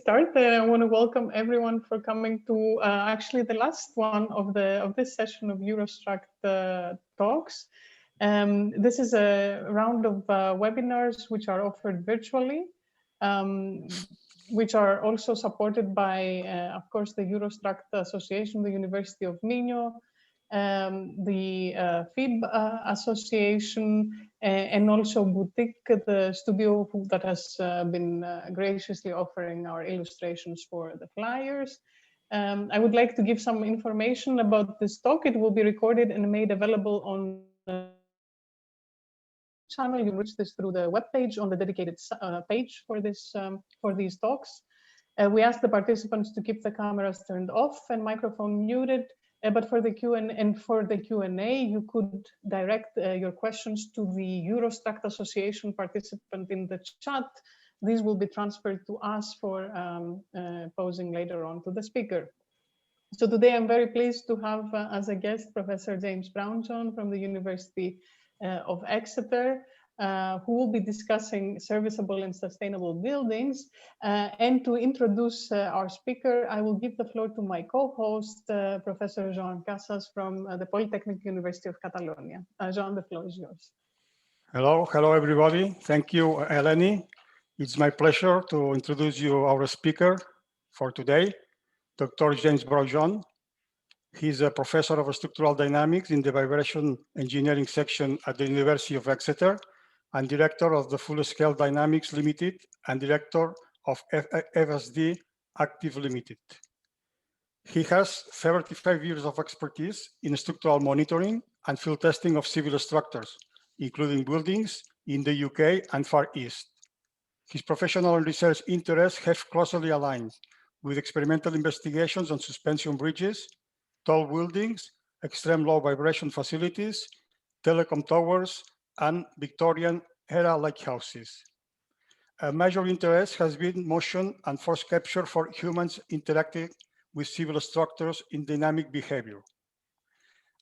start, I want to welcome everyone for coming to actually the last one of this session of EuroStruct talks. This is a round of webinars which are offered virtually, which are also supported by, of course, the EuroStruct Association, the University of Minho, the FIB Association, and also Boutique, the studio that has been graciously offering our illustrations for the flyers. I would like to give some information about this talk. It will be recorded and made available on the channel. You can reach this through the webpage on the dedicated page for these talks. We ask the participants to keep the cameras turned off and microphone muted. But for the Q&A, you could direct your questions to the EuroStruct Association participant in the chat. These will be transferred to us for posing later on to the speaker. So today I'm very pleased to have as a guest Professor James Brownjohn from the University of Exeter, who will be discussing serviceable and sustainable buildings. And to introduce our speaker, I will give the floor to my co-host, Professor Joan Casas from the Polytechnic University of Catalonia. Joan, the floor is yours. Hello everybody. Thank you, Eleni. It's my pleasure to introduce you our speaker for today, Dr. James Brownjohn. He's a professor of structural dynamics in the vibration engineering section at the University of Exeter, and director of the Full Scale Dynamics Limited and director of FSD Active Limited. He has 35 years of expertise in structural monitoring and field testing of civil structures, including buildings in the UK and Far East. His professional and research interests have closely aligned with experimental investigations on suspension bridges, tall buildings, extreme low vibration facilities, telecom towers, and Victorian-era lighthouses. A major interest has been motion and force capture for humans interacting with civil structures in dynamic behavior.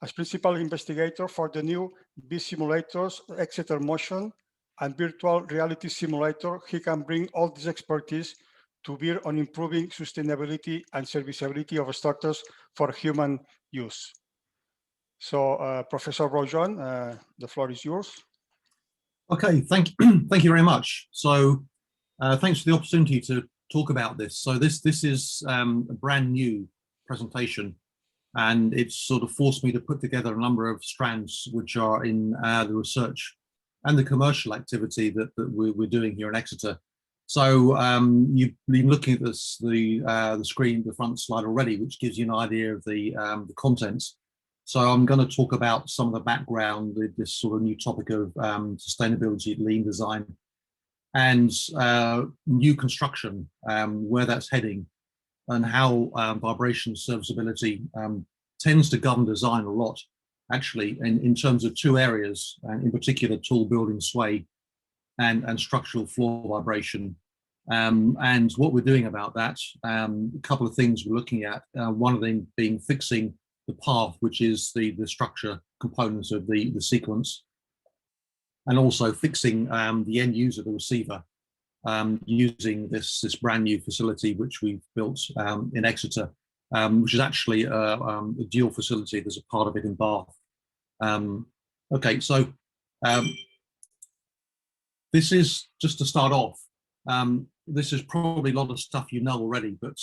As principal investigator for the new B-simulators, Exeter Motion, and virtual reality simulator, he can bring all this expertise to bear on improving sustainability and serviceability of structures for human use. So, Professor Brownjohn, the floor is yours. Okay, thank you very much. So, thanks for the opportunity to talk about this. So this is a brand new presentation, and it's sort of forced me to put together a number of strands which are in the research and the commercial activity that we're doing here in Exeter. So you've been looking at this, the screen, the front slide already, which gives you an idea of the contents. So I'm going to talk about some of the background with this sort of new topic of sustainability, lean design, and new construction, where that's heading, and how vibration serviceability tends to govern design a lot, actually, in terms of two areas, and in particular, tall building sway and structural floor vibration. And what we're doing about that, a couple of things we're looking at, one of them being fixing the path, which is the structure components of the sequence, and also fixing the end user, the receiver, using this brand new facility which we've built in Exeter, which is actually a dual facility. There's a part of it in Bath. Okay, so this is just to start off. This is probably a lot of stuff you know already, but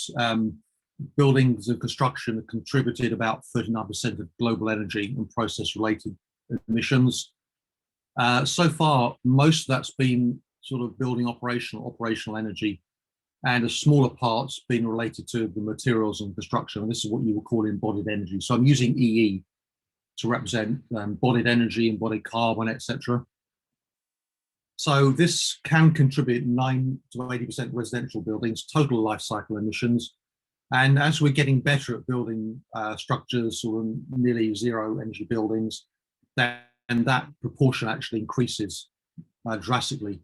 buildings and construction have contributed about 39% of global energy and process-related emissions. So far, most of that's been sort of building operational energy, and a smaller part's been related to the materials and construction. And this is what you would call embodied energy. So I'm using EE to represent embodied energy, embodied carbon, etc. So this can contribute 9 to 80% residential buildings, total life cycle emissions. And as we're getting better at building structures or nearly zero energy buildings, then that proportion actually increases drastically.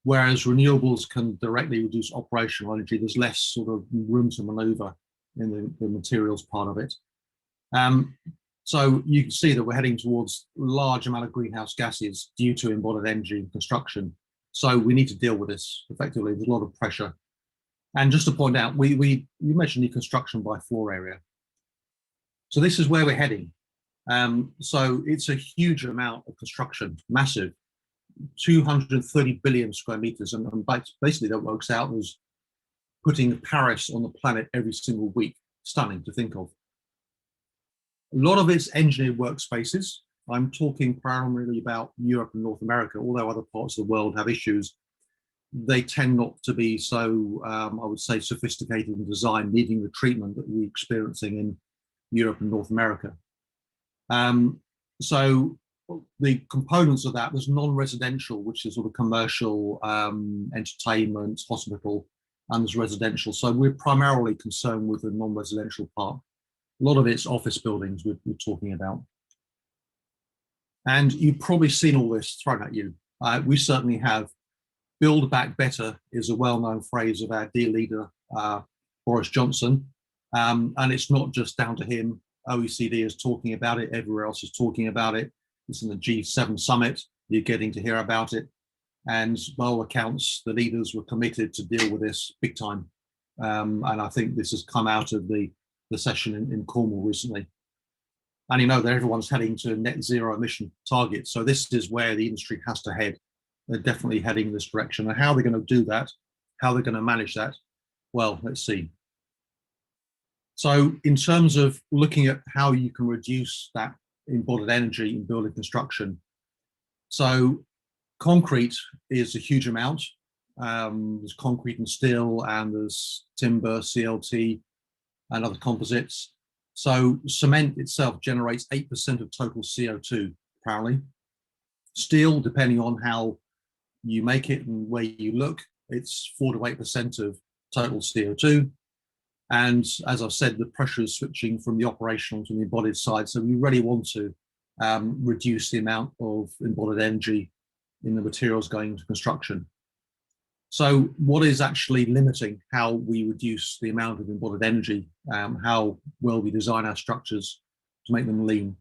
Whereas renewables can directly reduce operational energy, there's less sort of room to maneuver in the materials part of it. So you can see that we're heading towards a large amount of greenhouse gases due to embodied energy in construction. So we need to deal with this effectively. There's a lot of pressure. And just to point out, you mentioned the construction by floor area. So this is where we're heading. So it's a huge amount of construction, massive, 230 billion square meters. And basically that works out as putting Paris on the planet every single week. Stunning to think of. A lot of it's engineered workspaces. I'm talking primarily about Europe and North America, although other parts of the world have issues. They tend not to be so, I would say, sophisticated in design, needing the treatment that we're experiencing in Europe and North America. So the components of that, there's non-residential, which is sort of commercial, entertainment, hospital, and there's residential. So we're primarily concerned with the non-residential part. A lot of it's office buildings we're talking about. And you've probably seen all this thrown at you. We certainly have. Build back better is a well-known phrase of our dear leader, Boris Johnson. And it's not just down to him. OECD is talking about it. Everywhere else is talking about it. It's in the G7 summit. You're getting to hear about it. And by all accounts, the leaders were committed to deal with this big time. And I think this has come out of the session in Cornwall recently. And you know that everyone's heading to net zero emission targets. So this is where the industry has to head. They're definitely heading in this direction. And how they're going to do that, how they're going to manage that, well, let's see. So in terms of looking at how you can reduce that embodied energy in building construction, so concrete is a huge amount. There's concrete and steel, and there's timber, CLT, and other composites. So cement itself generates 8% of total CO2, apparently. Steel, depending on how you make it and where you look, it's 4 to 8% of total CO2. And as I've said, the pressure is switching from the operational to the embodied side. So we really want to reduce the amount of embodied energy in the materials going into construction. So what is actually limiting how we reduce the amount of embodied energy, how well we design our structures to make them lean?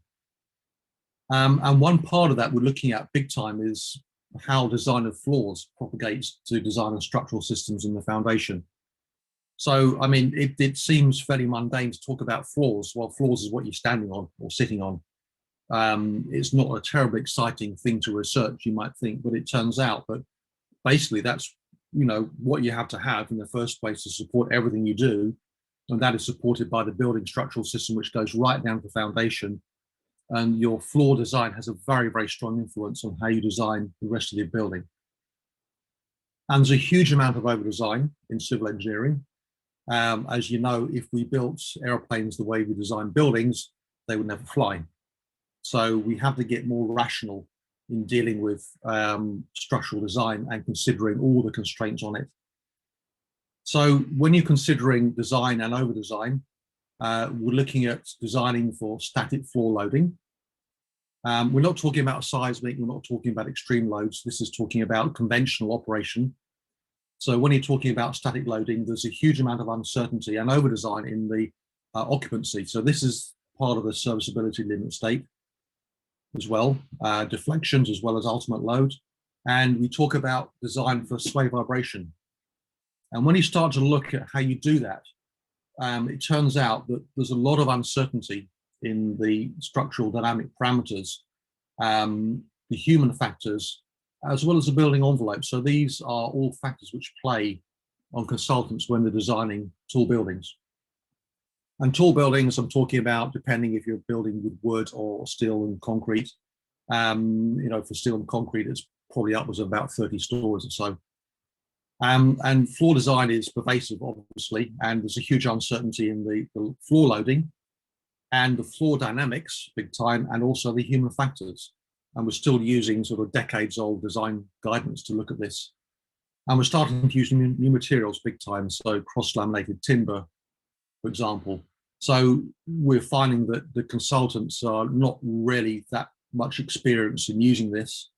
And one part of that we're looking at big time is how design of floors propagates to design of structural systems in the foundation. So, I mean, it seems fairly mundane to talk about floors. Well, floors is what you're standing on or sitting on. It's not a terribly exciting thing to research, you might think, but it turns out that basically that's, you know, what you have to have in the first place to support everything you do. And that is supported by the building structural system, which goes right down to the foundation. And your floor design has a very, very strong influence on how you design the rest of your building. And there's a huge amount of over-design in civil engineering. As you know, if we built airplanes the way we design buildings, they would never fly. So we have to get more rational in dealing with structural design and considering all the constraints on it. So when you're considering design and over-design, we're looking at designing for static floor loading. We're not talking about seismic, we're not talking about extreme loads. This is talking about conventional operation. So when you're talking about static loading, there's a huge amount of uncertainty and over-design in the occupancy. So this is part of the serviceability limit state as well, deflections as well as ultimate load. And we talk about design for sway vibration. And when you start to look at how you do that, it turns out that there's a lot of uncertainty in the structural dynamic parameters, the human factors, as well as the building envelope. So these are all factors which play on consultants when they're designing tall buildings. And tall buildings, I'm talking about, depending if you're building with wood or steel and concrete. You know, for steel and concrete, it's probably upwards of about 30 stories or so. And floor design is pervasive, obviously, and there's a huge uncertainty in the floor loading and the floor dynamics, big time, and also the human factors. And we're still using sort of decades-old design guidance to look at this. And we're starting to use new materials big time, so cross-laminated timber, for example. So we're finding that the consultants are not really that much experienced in using this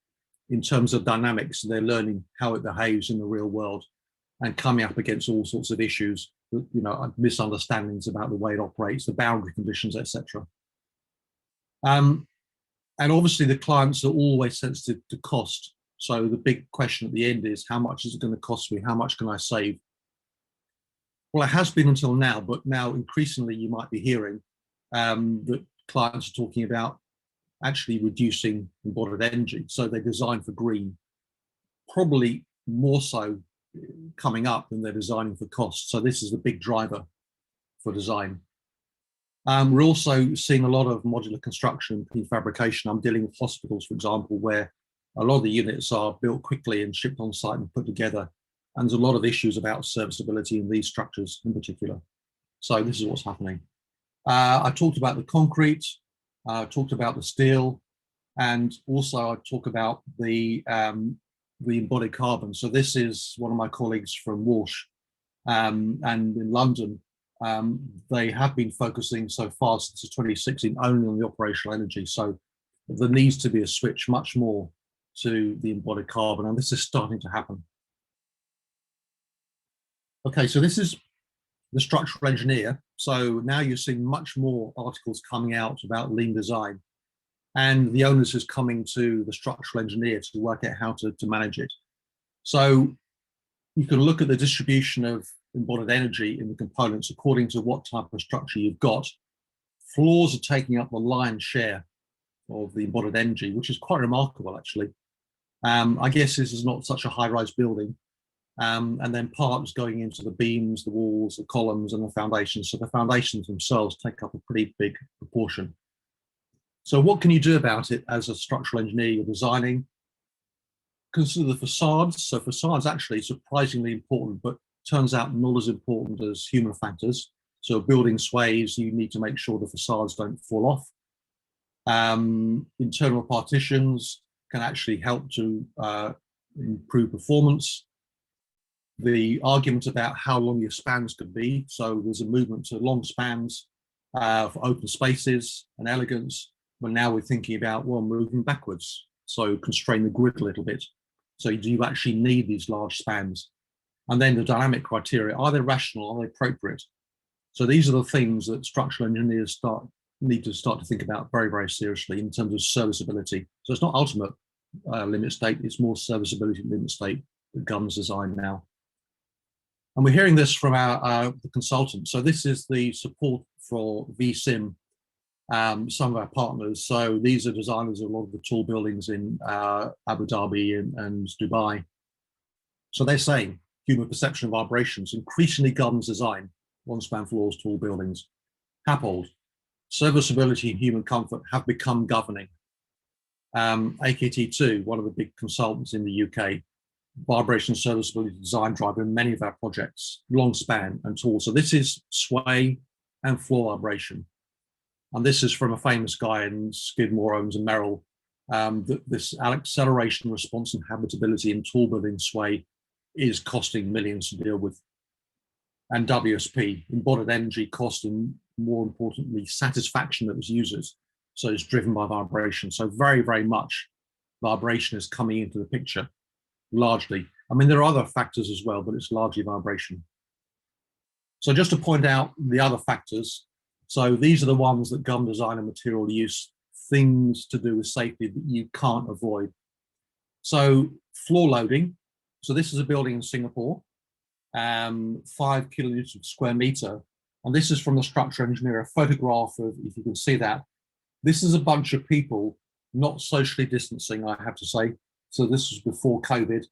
in terms of dynamics. They're learning how it behaves in the real world and coming up against all sorts of issues, you know, misunderstandings about the way it operates, the boundary conditions, etc. And obviously the clients are always sensitive to cost. So the big question at the end is, how much is it going to cost me? How much can I save? Well, it has been until now, but now increasingly you might be hearing that clients are talking about actually reducing embodied energy. So they're designed for green, probably more so coming up than they're designing for cost. So this is the big driver for design. We're also seeing a lot of modular construction and prefabrication. I'm dealing with hospitals, for example, where a lot of the units are built quickly and shipped on site and put together. And there's a lot of issues about serviceability in these structures in particular. So this is what's happening. I talked about the concrete, I talked about the steel, and also I talk about the embodied carbon. So this is one of my colleagues from Walsh, and in London, they have been focusing so far since 2016 only on the operational energy. So there needs to be a switch much more to the embodied carbon, and this is starting to happen. Okay, so this is the structural engineer. So now you're seeing much more articles coming out about lean design, and the onus is coming to the structural engineer to work out how to manage it. So you can look at the distribution of embodied energy in the components according to what type of structure you've got. Floors are taking up the lion's share of the embodied energy, which is quite remarkable, actually. I guess this is not such a high-rise building. And then parts going into the beams, the walls, the columns, and the foundations. So the foundations themselves take up a pretty big proportion. So what can you do about it as a structural engineer? You're designing. Consider the facades. So facades actually surprisingly important, but turns out not as important as human factors. So building sways, you need to make sure the facades don't fall off. Internal partitions can actually help to improve performance. The argument about how long your spans could be. So there's a movement to long spans for open spaces and elegance. But now we're thinking about, well, moving backwards. So constrain the grid a little bit. So do you actually need these large spans? And then the dynamic criteria, are they rational? Are they appropriate? So these are the things that structural engineers need to start to think about very, very seriously in terms of serviceability. So it's not ultimate limit state, it's more serviceability limit state that governs design now. And we're hearing this from the consultant. So this is the support for VCIM, some of our partners. So these are designers of a lot of the tall buildings in Abu Dhabi and Dubai. So they're saying human perception of vibrations increasingly governs design, one-span floors, tall buildings. Happold, serviceability and human comfort have become governing. AKT2, one of the big consultants in the UK, vibration serviceability design driver in many of our projects, long span and tall. So this is sway and floor vibration. And this is from a famous guy in Skidmore, Owens and Merrill, that this acceleration, response and habitability in tall building sway is costing millions to deal with. And WSP, embodied energy cost and more importantly, satisfaction of its users. So it's driven by vibration. So very, very much vibration is coming into the picture. Largely. I mean, there are other factors as well, but it's largely vibration. So just to point out the other factors, so these are the ones that govern design and material use, things to do with safety that you can't avoid. So floor loading. So this is a building in Singapore, 5 kilonewtons per square meter. And this is from the structural engineer, a photograph of, if you can see that, this is a bunch of people not socially distancing, I have to say. So this was before COVID,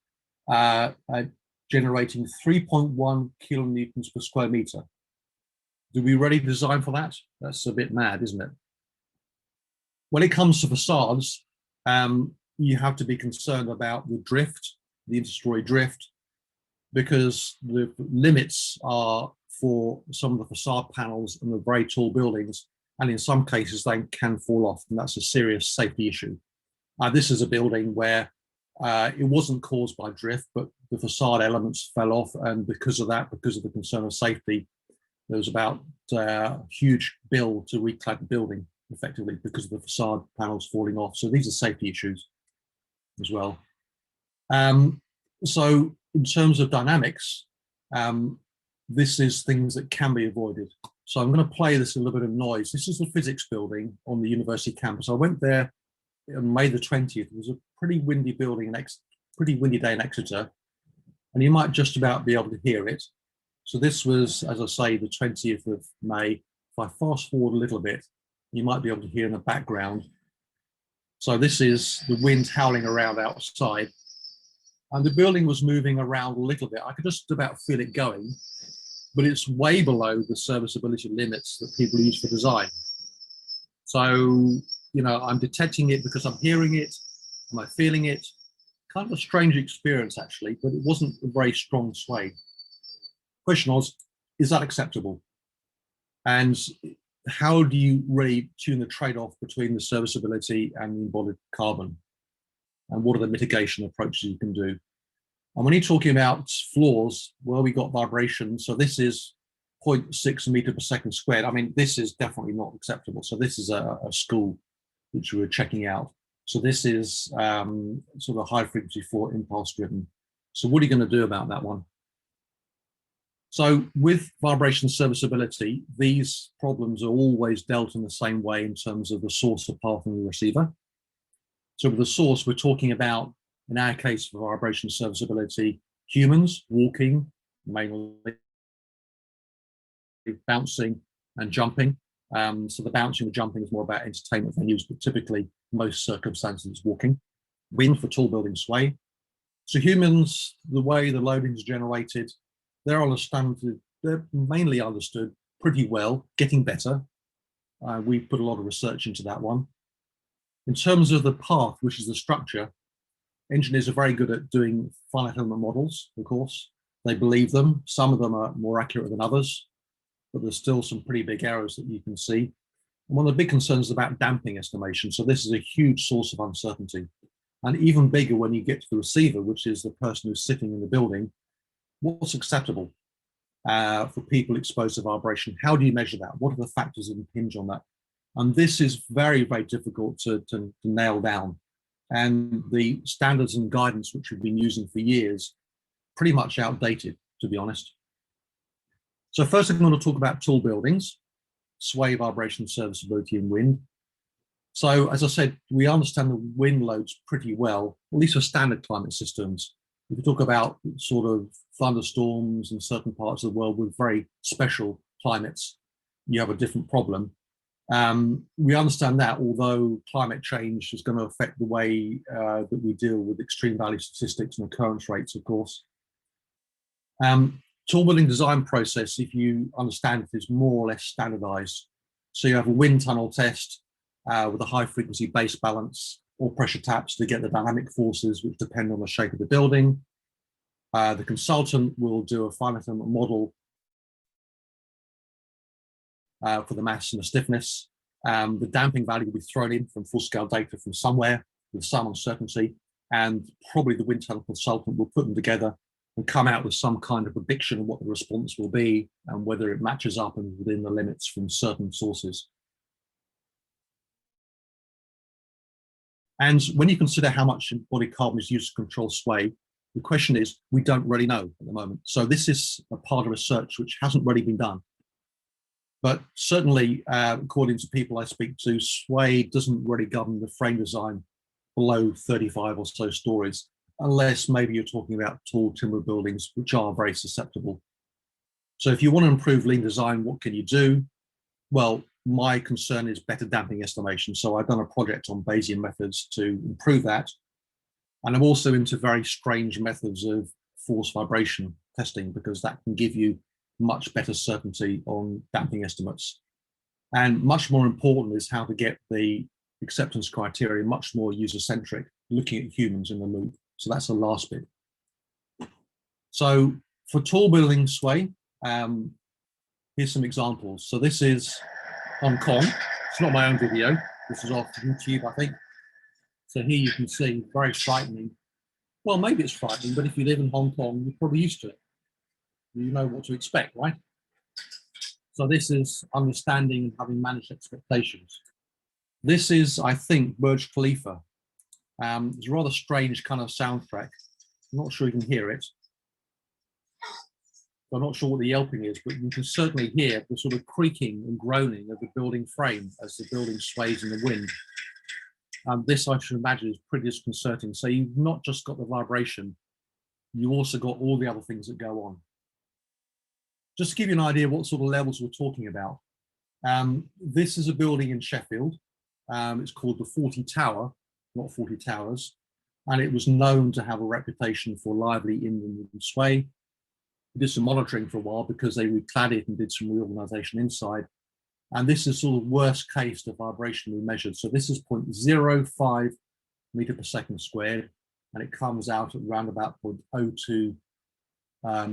generating 3.1 kilonewtons per square meter. Do we really design for that? That's a bit mad, isn't it? When it comes to facades, you have to be concerned about the drift, the interstory drift, because the limits are for some of the facade panels and the very tall buildings, and in some cases they can fall off, and that's a serious safety issue. This is a building where it wasn't caused by drift, but the facade elements fell off, and because of that, because of the concern of safety, there was about a huge bill to reclad the building effectively because of the facade panels falling off. So these are safety issues as well. So in terms of dynamics, this is things that can be avoided. So I'm going to play this a little bit of noise. This is the physics building on the university campus. I went there on May the 20th. It was a pretty windy building, pretty windy day in Exeter, and you might just about be able to hear it. So this was, as I say, the 20th of May. If I fast forward a little bit, you might be able to hear in the background. So this is the wind howling around outside. And the building was moving around a little bit. I could just about feel it going, but it's way below the serviceability limits that people use for design. So, you know, I'm detecting it because I'm hearing it. Am I feeling it? Kind of a strange experience, actually, but it wasn't a very strong sway. Question was, is that acceptable? And how do you really tune the trade-off between the serviceability and the embodied carbon? And what are the mitigation approaches you can do? And when you're talking about floors, well, we got vibration. So this is 0.6 meter per second squared. I mean, this is definitely not acceptable. So this is a school which we were checking out. So this is sort of high frequency for impulse driven. So what are you going to do about that one? So with vibration serviceability, these problems are always dealt in the same way in terms of the source, the path, and the receiver. So with the source, we're talking about, in our case for vibration serviceability, humans walking, mainly bouncing and jumping. So the bouncing and jumping is more about entertainment venues, but typically most circumstances it's walking. Wind for tall building sway. So humans, the way the loading is generated, they're mainly understood pretty well, getting better. We put a lot of research into that one. In terms of the path, which is the structure, engineers are very good at doing finite element models, of course. They believe them. Some of them are more accurate than others, but there's still some pretty big errors that you can see. And one of the big concerns is about damping estimation. So this is a huge source of uncertainty. And even bigger when you get to the receiver, which is the person who's sitting in the building. What's acceptable for people exposed to vibration? How do you measure that? What are the factors that impinge on that? And this is very, very difficult to nail down. And the standards and guidance which we've been using for years, pretty much outdated, to be honest. So first I'm going to talk about tall buildings, sway, vibration, serviceability, and wind. So as I said, we understand the wind loads pretty well, at least for standard climate systems. If you talk about sort of thunderstorms in certain parts of the world with very special climates, you have a different problem. We understand that, although climate change is going to affect the way that we deal with extreme value statistics and occurrence rates, of course. Tall building design process, if you understand it, is more or less standardized. So you have a wind tunnel test with a high frequency base balance or pressure taps to get the dynamic forces which depend on the shape of the building. The consultant will do a finite element model for the mass and the stiffness. The damping value will be thrown in from full scale data from somewhere with some uncertainty, and probably the wind tunnel consultant will put them together and come out with some kind of prediction of what the response will be and whether it matches up and within the limits from certain sources. And when you consider how much embodied carbon is used to control sway, the question is, we don't really know at the moment. So this is a part of research which hasn't really been done. But certainly, according to people I speak to, sway doesn't really govern the frame design below 35 or so stories, unless maybe you're talking about tall timber buildings, which are very susceptible. So if you want to improve lean design, what can you do? Well, my concern is better damping estimation. So I've done a project on Bayesian methods to improve that. And I'm also into very strange methods of force vibration testing, because that can give you much better certainty on damping estimates. And much more important is how to get the acceptance criteria much more user-centric, looking at humans in the loop. So that's the last bit. So for tall building sway, here's some examples. So this is Hong Kong. It's not my own video. This is off YouTube, I think. So here you can see, very frightening. Well, maybe it's frightening, but if you live in Hong Kong, you're probably used to it. You know what to expect, right? So this is understanding and having managed expectations. This is, I think, Burj Khalifa. It's a rather strange kind of soundtrack. I'm not sure you can hear it. I'm not sure what the yelping is, but you can certainly hear the sort of creaking and groaning of the building frame as the building sways in the wind. This, I should imagine, is pretty disconcerting. So you've not just got the vibration, you also got all the other things that go on. just to give you an idea what sort of levels we're talking about. This is a building in Sheffield. It's called the 40 Tower, not 40 Towers. And it was known to have a reputation for lively inland sway. We did some monitoring for a while because they reclad it and did some reorganization inside. And this is sort of worst case the vibration we measured. So this is 0.05 meter per second squared, and it comes out at around about 0.02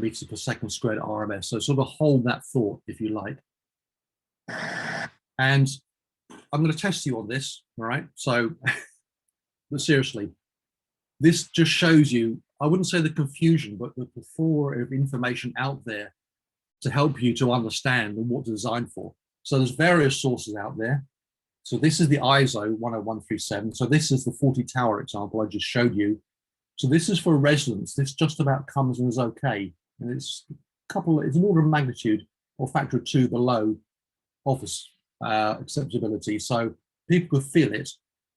meters per second squared RMS. So sort of hold that thought, if you like. And I'm going to test you on this, all right? So, but seriously, this just shows you, I wouldn't say the confusion, but the plethora of information out there to help you to understand and what to design for. So there's various sources out there. So this is the ISO 10137. So this is the 40 Tower example I just showed you. So this is for residents. This just about comes and is okay. And it's it's an order of magnitude or factor of 2 below office acceptability. So people could feel it,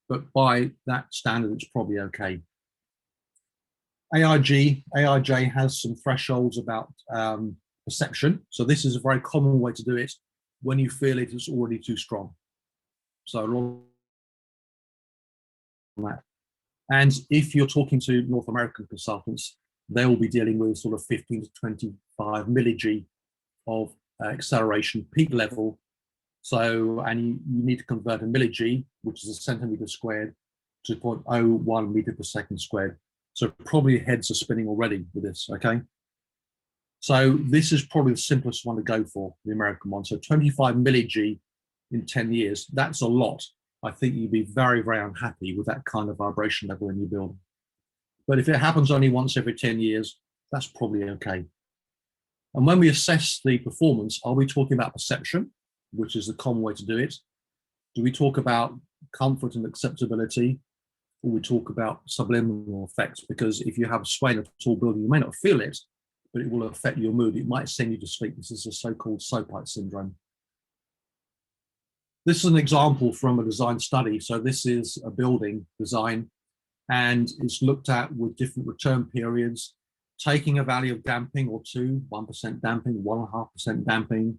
but by that standard, it's probably okay. AIJ has some thresholds about perception. So this is a very common way to do it. When you feel it, it's already too strong. So and if you're talking to North American consultants, they will be dealing with sort of 15 to 25 milli-G of acceleration peak level. So, and you need to convert a milli-G, which is a centimeter squared, to 0.01 meter per second squared. So probably heads are spinning already with this, okay? So this is probably the simplest one to go for, the American one. So 25 milli-G in 10 years, that's a lot. I think you'd be very, very unhappy with that kind of vibration level in your building. But if it happens only once every 10 years, that's probably okay. And when we assess the performance, are we talking about perception, which is the common way to do it? Do we talk about comfort and acceptability? Or we talk about subliminal effects? Because if you have a sway in a tall building, you may not feel it, but it will affect your mood. It might send you to sleep. This is a so-called soapite syndrome. This is an example from a design study. So this is a building design, and it's looked at with different return periods, taking a value of damping or 1% damping, 1.5% damping,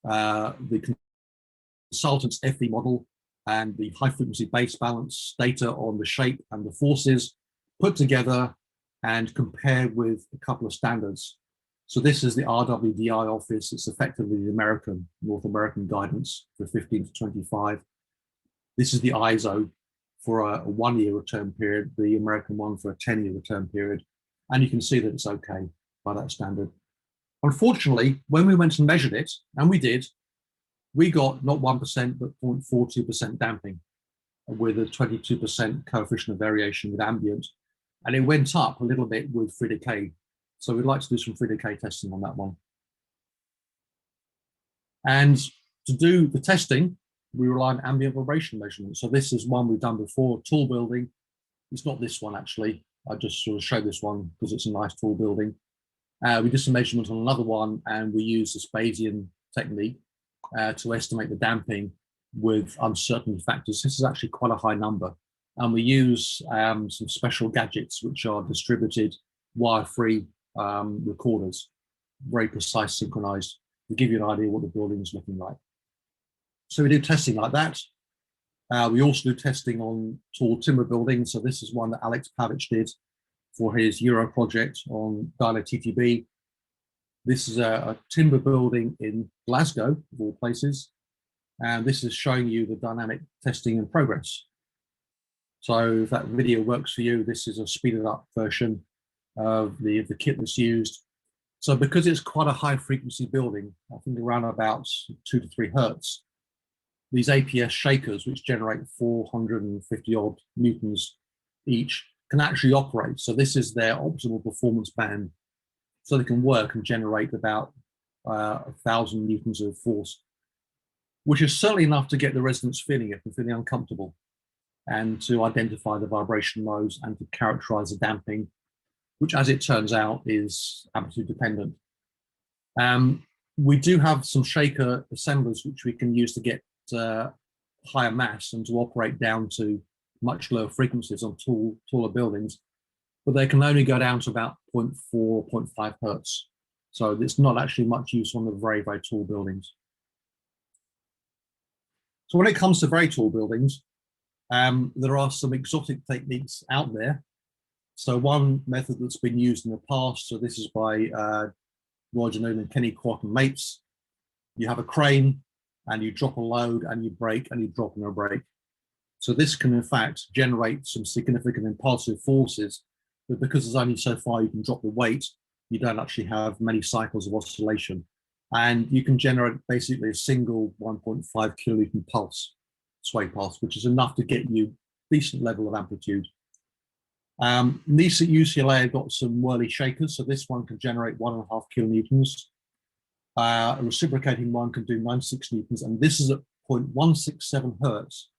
the consultant's FE model, and the high frequency base balance data on the shape and the forces put together and compared with a couple of standards. So this is the RWDI office. It's effectively the North American guidance for 15 to 25. This is the ISO for a 1-year return period, the American one for a 10-year return period. And you can see that it's okay by that standard. Unfortunately, when we went and measured it, and we did, we got not 1%, but 0.42% damping with a 22% coefficient of variation with ambient. And it went up a little bit with free decay. So we'd like to do some free decay testing on that one. And to do the testing, we rely on ambient vibration measurements. So this is one we've done before, tall building. It's not this one, actually. I just sort of show this one because it's a nice tall building. We did some measurements on another one, and we used this Bayesian technique to estimate the damping with uncertainty factors. This is actually quite a high number. And we use some special gadgets, which are distributed wire-free recorders, very precise, synchronized, to give you an idea what the building is looking like. So we do testing like that. We also do testing on tall timber buildings. So this is one that Alex Pavich did for his Euro project on Dialer TTB. This is a timber building in Glasgow, of all places. And this is showing you the dynamic testing in progress. So if that video works for you, this is a speeded up version of the kit that's used. So because it's quite a high frequency building, I think around about 2 to 3 hertz, these APS shakers, which generate 450 odd newtons each, can actually operate. So this is their optimal performance band. So they can work and generate about 1,000 newtons of force, which is certainly enough to get the residents feeling it and feeling uncomfortable, and to identify the vibration lows and to characterize the damping, which, as it turns out, is amplitude dependent. We do have some shaker assemblers which we can use to get higher mass and to operate down to much lower frequencies on taller buildings, but they can only go down to about 0.4, 0.5 hertz. So it's not actually much use on the very, very tall buildings. So when it comes to very tall buildings, there are some exotic techniques out there. So one method that's been used in the past, so this is by Roger Newman, Kenny Kwok and mates. You have a crane and you drop a load and you brake and you drop and a brake. So this can in fact generate some significant impulsive forces, but because there's only so far you can drop the weight, you don't actually have many cycles of oscillation. And you can generate basically a single 1.5 kilonewton pulse, sway pulse, which is enough to get you decent level of amplitude. These at UCLA have got some whirly shakers, so this one can generate 1.5 kilonewtons. A reciprocating one can do 96 newtons, and this is at 0.167 hertz,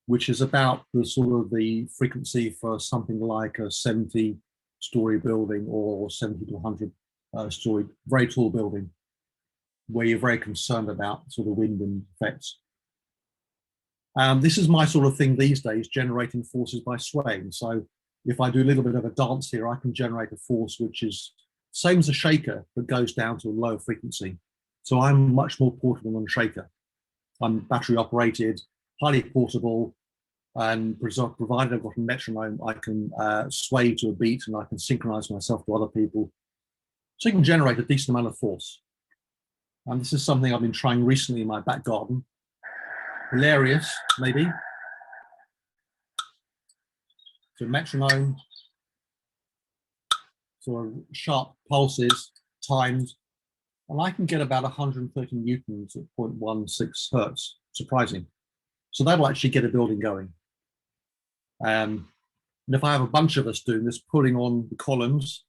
which is about the sort of the frequency for something like a 70-story building or 70 to 100-story, very tall building, where you're very concerned about sort of wind and effects. This is my sort of thing these days, generating forces by swaying. So if I do a little bit of a dance here, I can generate a force which is same as a shaker, but goes down to a lower frequency. So I'm much more portable than a shaker. I'm battery operated, highly portable, and provided I've got a metronome, I can sway to a beat and I can synchronize myself to other people. So you can generate a decent amount of force. And this is something I've been trying recently in my back garden. Hilarious, maybe. So metronome, sort of sharp pulses, timed, and I can get about 130 newtons at 0.16 hertz, surprising. So that'll actually get a building going. And if I have a bunch of us doing this, pulling on the columns,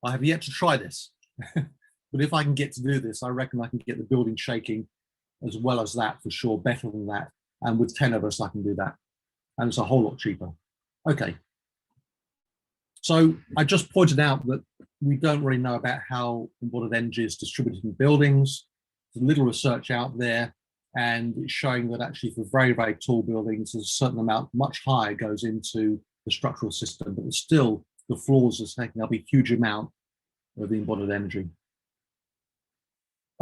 I have yet to try this. But if I can get to do this, I reckon I can get the building shaking as well as that for sure, better than that. And with 10 of us, I can do that. And it's a whole lot cheaper. Okay. So I just pointed out that we don't really know about how embodied energy is distributed in buildings. There's a little research out there, and it's showing that actually for very, very tall buildings, there's a certain amount, much higher, goes into the structural system, but still the floors are taking up a huge amount of the embodied energy.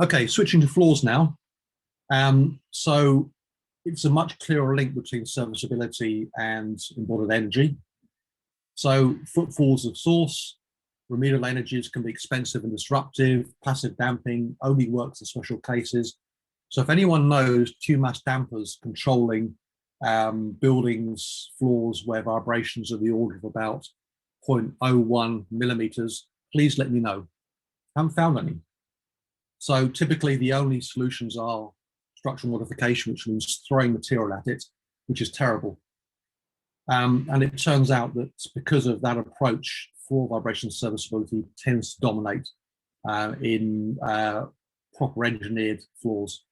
Okay, switching to floors now. So it's a much clearer link between serviceability and embodied energy. So footfall's of source, remedial energies can be expensive and disruptive, passive damping only works in special cases. So if anyone knows two-mass dampers controlling buildings, floors where vibrations are the order of about 0.01 millimeters, please let me know. I haven't found any. So typically the only solutions are structural modification, which means throwing material at it, which is terrible. And it turns out that because of that approach, floor vibration serviceability tends to dominate in proper engineered floors,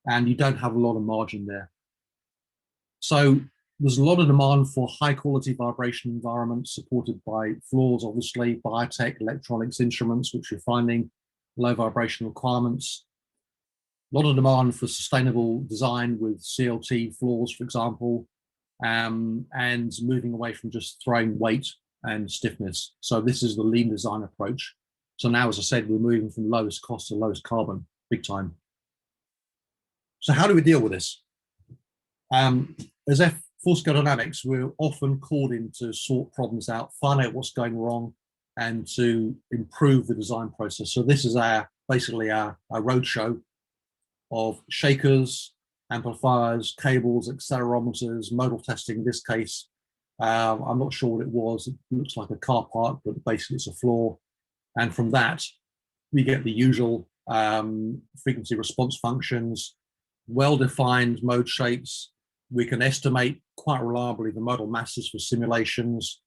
and you don't have a lot of margin there. So there's a lot of demand for high quality vibration environments supported by floors, obviously, biotech, electronics, instruments, which we're finding low vibration requirements. A lot of demand for sustainable design with CLT floors, for example, and moving away from just throwing weight and stiffness. So this is the lean design approach. So now, as I said, we're moving from lowest cost to lowest carbon, big time. So how do we deal with this? As full-scale dynamics, we're often called in to sort problems out, find out what's going wrong, and to improve the design process. So this is basically our roadshow of shakers, amplifiers, cables, accelerometers, modal testing in this case. I'm not sure what it was. It looks like a car park, but basically it's a floor. And from that, we get the usual frequency response functions, well-defined mode shapes. We can estimate quite reliably the modal masses for simulations,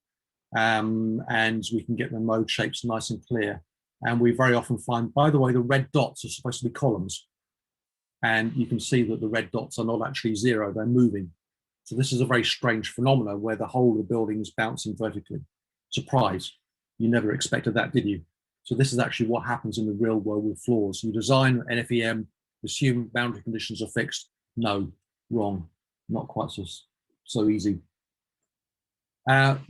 and we can get the mode shapes nice and clear. And we very often find, by the way, the red dots are supposed to be columns. And you can see that the red dots are not actually zero, they're moving. So this is a very strange phenomenon where the whole of the building is bouncing vertically. Surprise, you never expected that, did you? So this is actually what happens in the real world with floors. You design an FEM, assume boundary conditions are fixed. No, wrong, not quite so easy.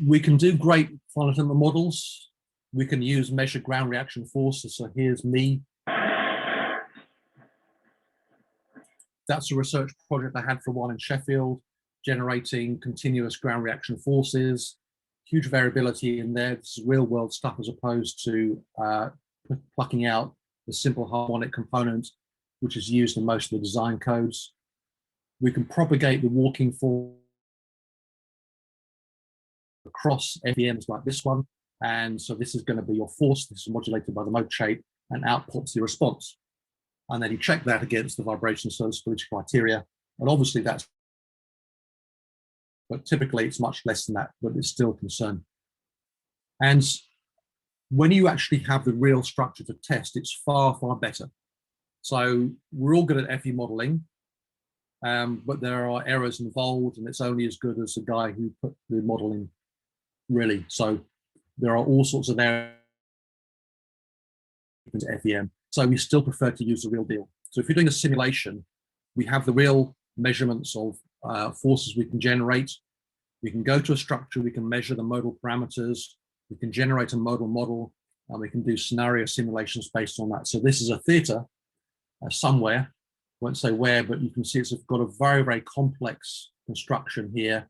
We can do great finite element models. We can use measured ground reaction forces. So here's me. That's a research project I had for a while in Sheffield, generating continuous ground reaction forces, huge variability in there. This is real world stuff as opposed to plucking out the simple harmonic component, which is used in most of the design codes. We can propagate the walking force across FEMs like this one. And so this is going to be your force. This is modulated by the mode shape and outputs the response. And then you check that against the vibration serviceability criteria. And obviously that's, but typically it's much less than that, but it's still a concern. And when you actually have the real structure to test, it's far, far better. So we're all good at FE modeling, but there are errors involved, and it's only as good as the guy who put the model in, really. So there are all sorts of errors in FEM. So we still prefer to use the real deal. So if you're doing a simulation, we have the real measurements of forces we can generate. We can go to a structure, we can measure the modal parameters, we can generate a modal model, and we can do scenario simulations based on that. So this is a theatre somewhere, won't say where, but you can see it's got a very, very complex construction here.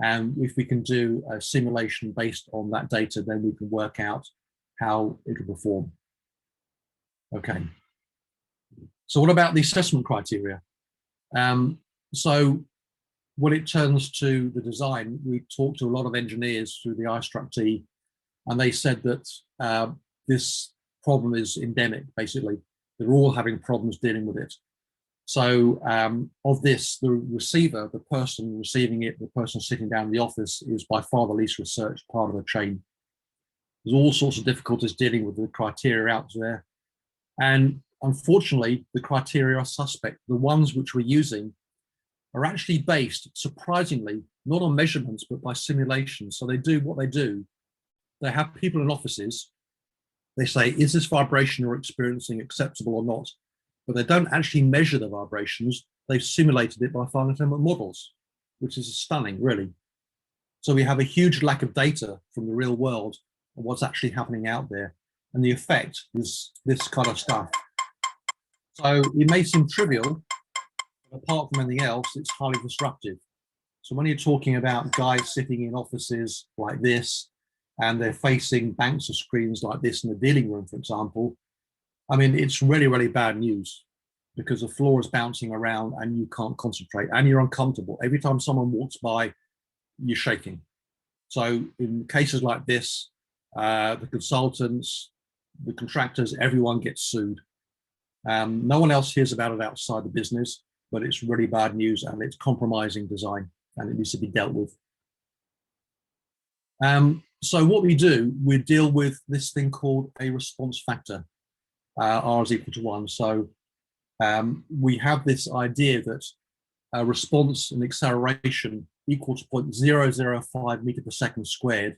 And if we can do a simulation based on that data, then we can work out how it will perform. Okay. So what about the assessment criteria? So when it turns to the design, we talked to a lot of engineers through the EuroStruct, and they said that this problem is endemic, basically. They're all having problems dealing with it. So of this, the receiver, the person receiving it, the person sitting down in the office is by far the least researched part of the chain. There's all sorts of difficulties dealing with the criteria out there. And unfortunately, the criteria are suspect. The ones which we're using are actually based, surprisingly, not on measurements, but by simulations. So they do what they do. They have people in offices. They say, is this vibration you're experiencing acceptable or not? But they don't actually measure the vibrations. They've simulated it by finite element models, which is stunning, really. So we have a huge lack of data from the real world on what's actually happening out there. And the effect is this kind of stuff. So it may seem trivial, but apart from anything else, it's highly disruptive. So when you're talking about guys sitting in offices like this, and they're facing banks of screens like this in the dealing room, for example, I mean, it's really, really bad news because the floor is bouncing around and you can't concentrate and you're uncomfortable. Every time someone walks by, you're shaking. So in cases like this, the consultants, the contractors, everyone gets sued. No one else hears about it outside the business, but it's really bad news and it's compromising design and it needs to be dealt with. So what we do, we deal with this thing called a response factor, R is equal to 1. So we have this idea that a response and acceleration equal to 0.005 meter per second squared,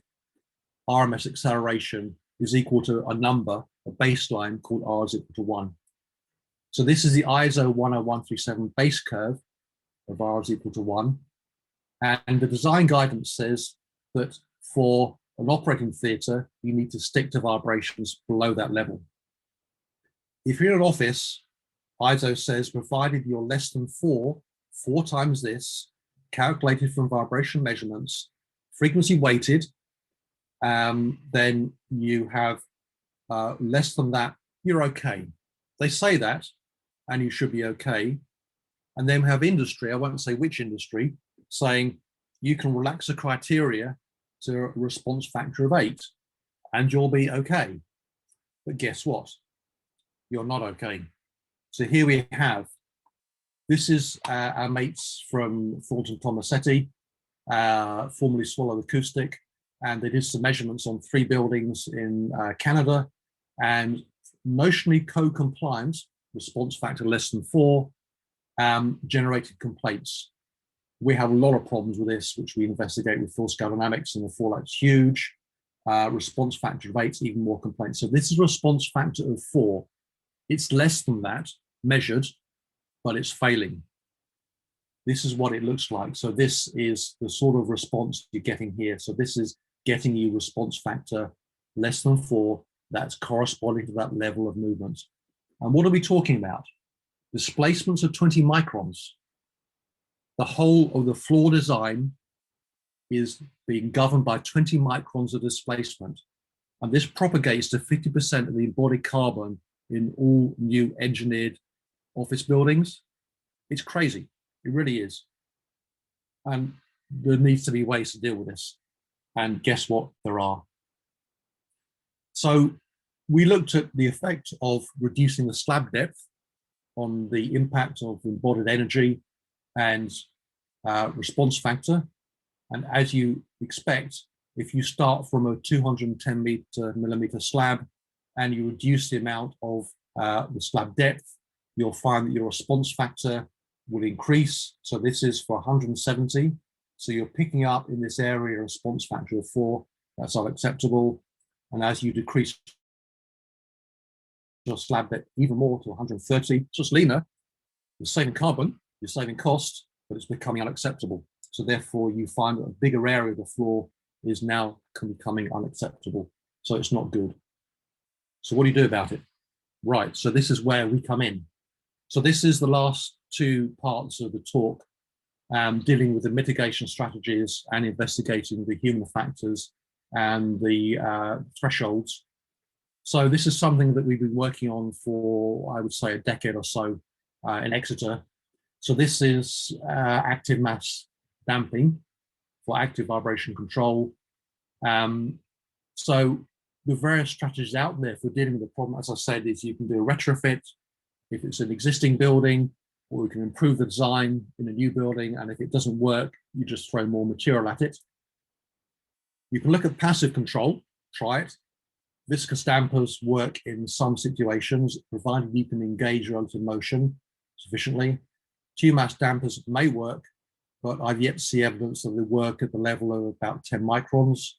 RMS acceleration is equal to a number, a baseline called R is equal to 1. So this is the ISO 10137 base curve of R is equal to 1. And the design guidance says that for an operating theatre, you need to stick to vibrations below that level. If you're in an office, ISO says, provided you're less than 4 times this, calculated from vibration measurements, frequency weighted, then you have less than that, you're okay. They say that, and you should be okay. And then we have industry, I won't say which industry, saying you can relax the criteria to a response factor of 8, and you'll be okay. But guess what? You're not okay. So here we have, this is our mates from Thornton Tomasetti, formerly Swallow Acoustic, and they did some measurements on 3 buildings in Canada, and notionally co-compliant, response factor less than 4, generated complaints. We have a lot of problems with this, which we investigate with full-scale dynamics, and the fallout's huge. Response factor of 8, even more complaints. So this is a response factor of 4. It's less than that measured, but it's failing. This is what it looks like. So this is the sort of response you're getting here. So this is getting you response factor less than 4, that's corresponding to that level of movement. And what are we talking about? Displacements of 20 microns. The whole of the floor design is being governed by 20 microns of displacement. And this propagates to 50% of the embodied carbon in all new engineered office buildings. It's crazy, it really is. And there needs to be ways to deal with this. And guess what? There are. So we looked at the effect of reducing the slab depth on the impact of embodied energy and response factor. And as you expect, if you start from a 210 millimeter slab and you reduce the amount of the slab depth, you'll find that your response factor will increase. So this is for 170. So you're picking up in this area a response factor of 4. That's unacceptable. And as you decrease your slab depth even more to 130, just leaner, you're saving carbon, you're saving cost, but it's becoming unacceptable. So therefore you find that a bigger area of the floor is now becoming unacceptable. So it's not good. So what do you do about it? Right, so this is where we come in. So this is the last 2 parts of the talk, dealing with the mitigation strategies and investigating the human factors and the thresholds. So this is something that we've been working on for, I would say, a decade or so in Exeter. So this is active mass damping for active vibration control. So the various strategies out there for dealing with the problem, as I said, is you can do a retrofit if it's an existing building, or you can improve the design in a new building, and if it doesn't work, you just throw more material at it. You can look at passive control, try it. Viscous dampers work in some situations, provided you can engage relative motion sufficiently. Two-mass dampers may work, but I've yet to see evidence that they work at the level of about 10 microns,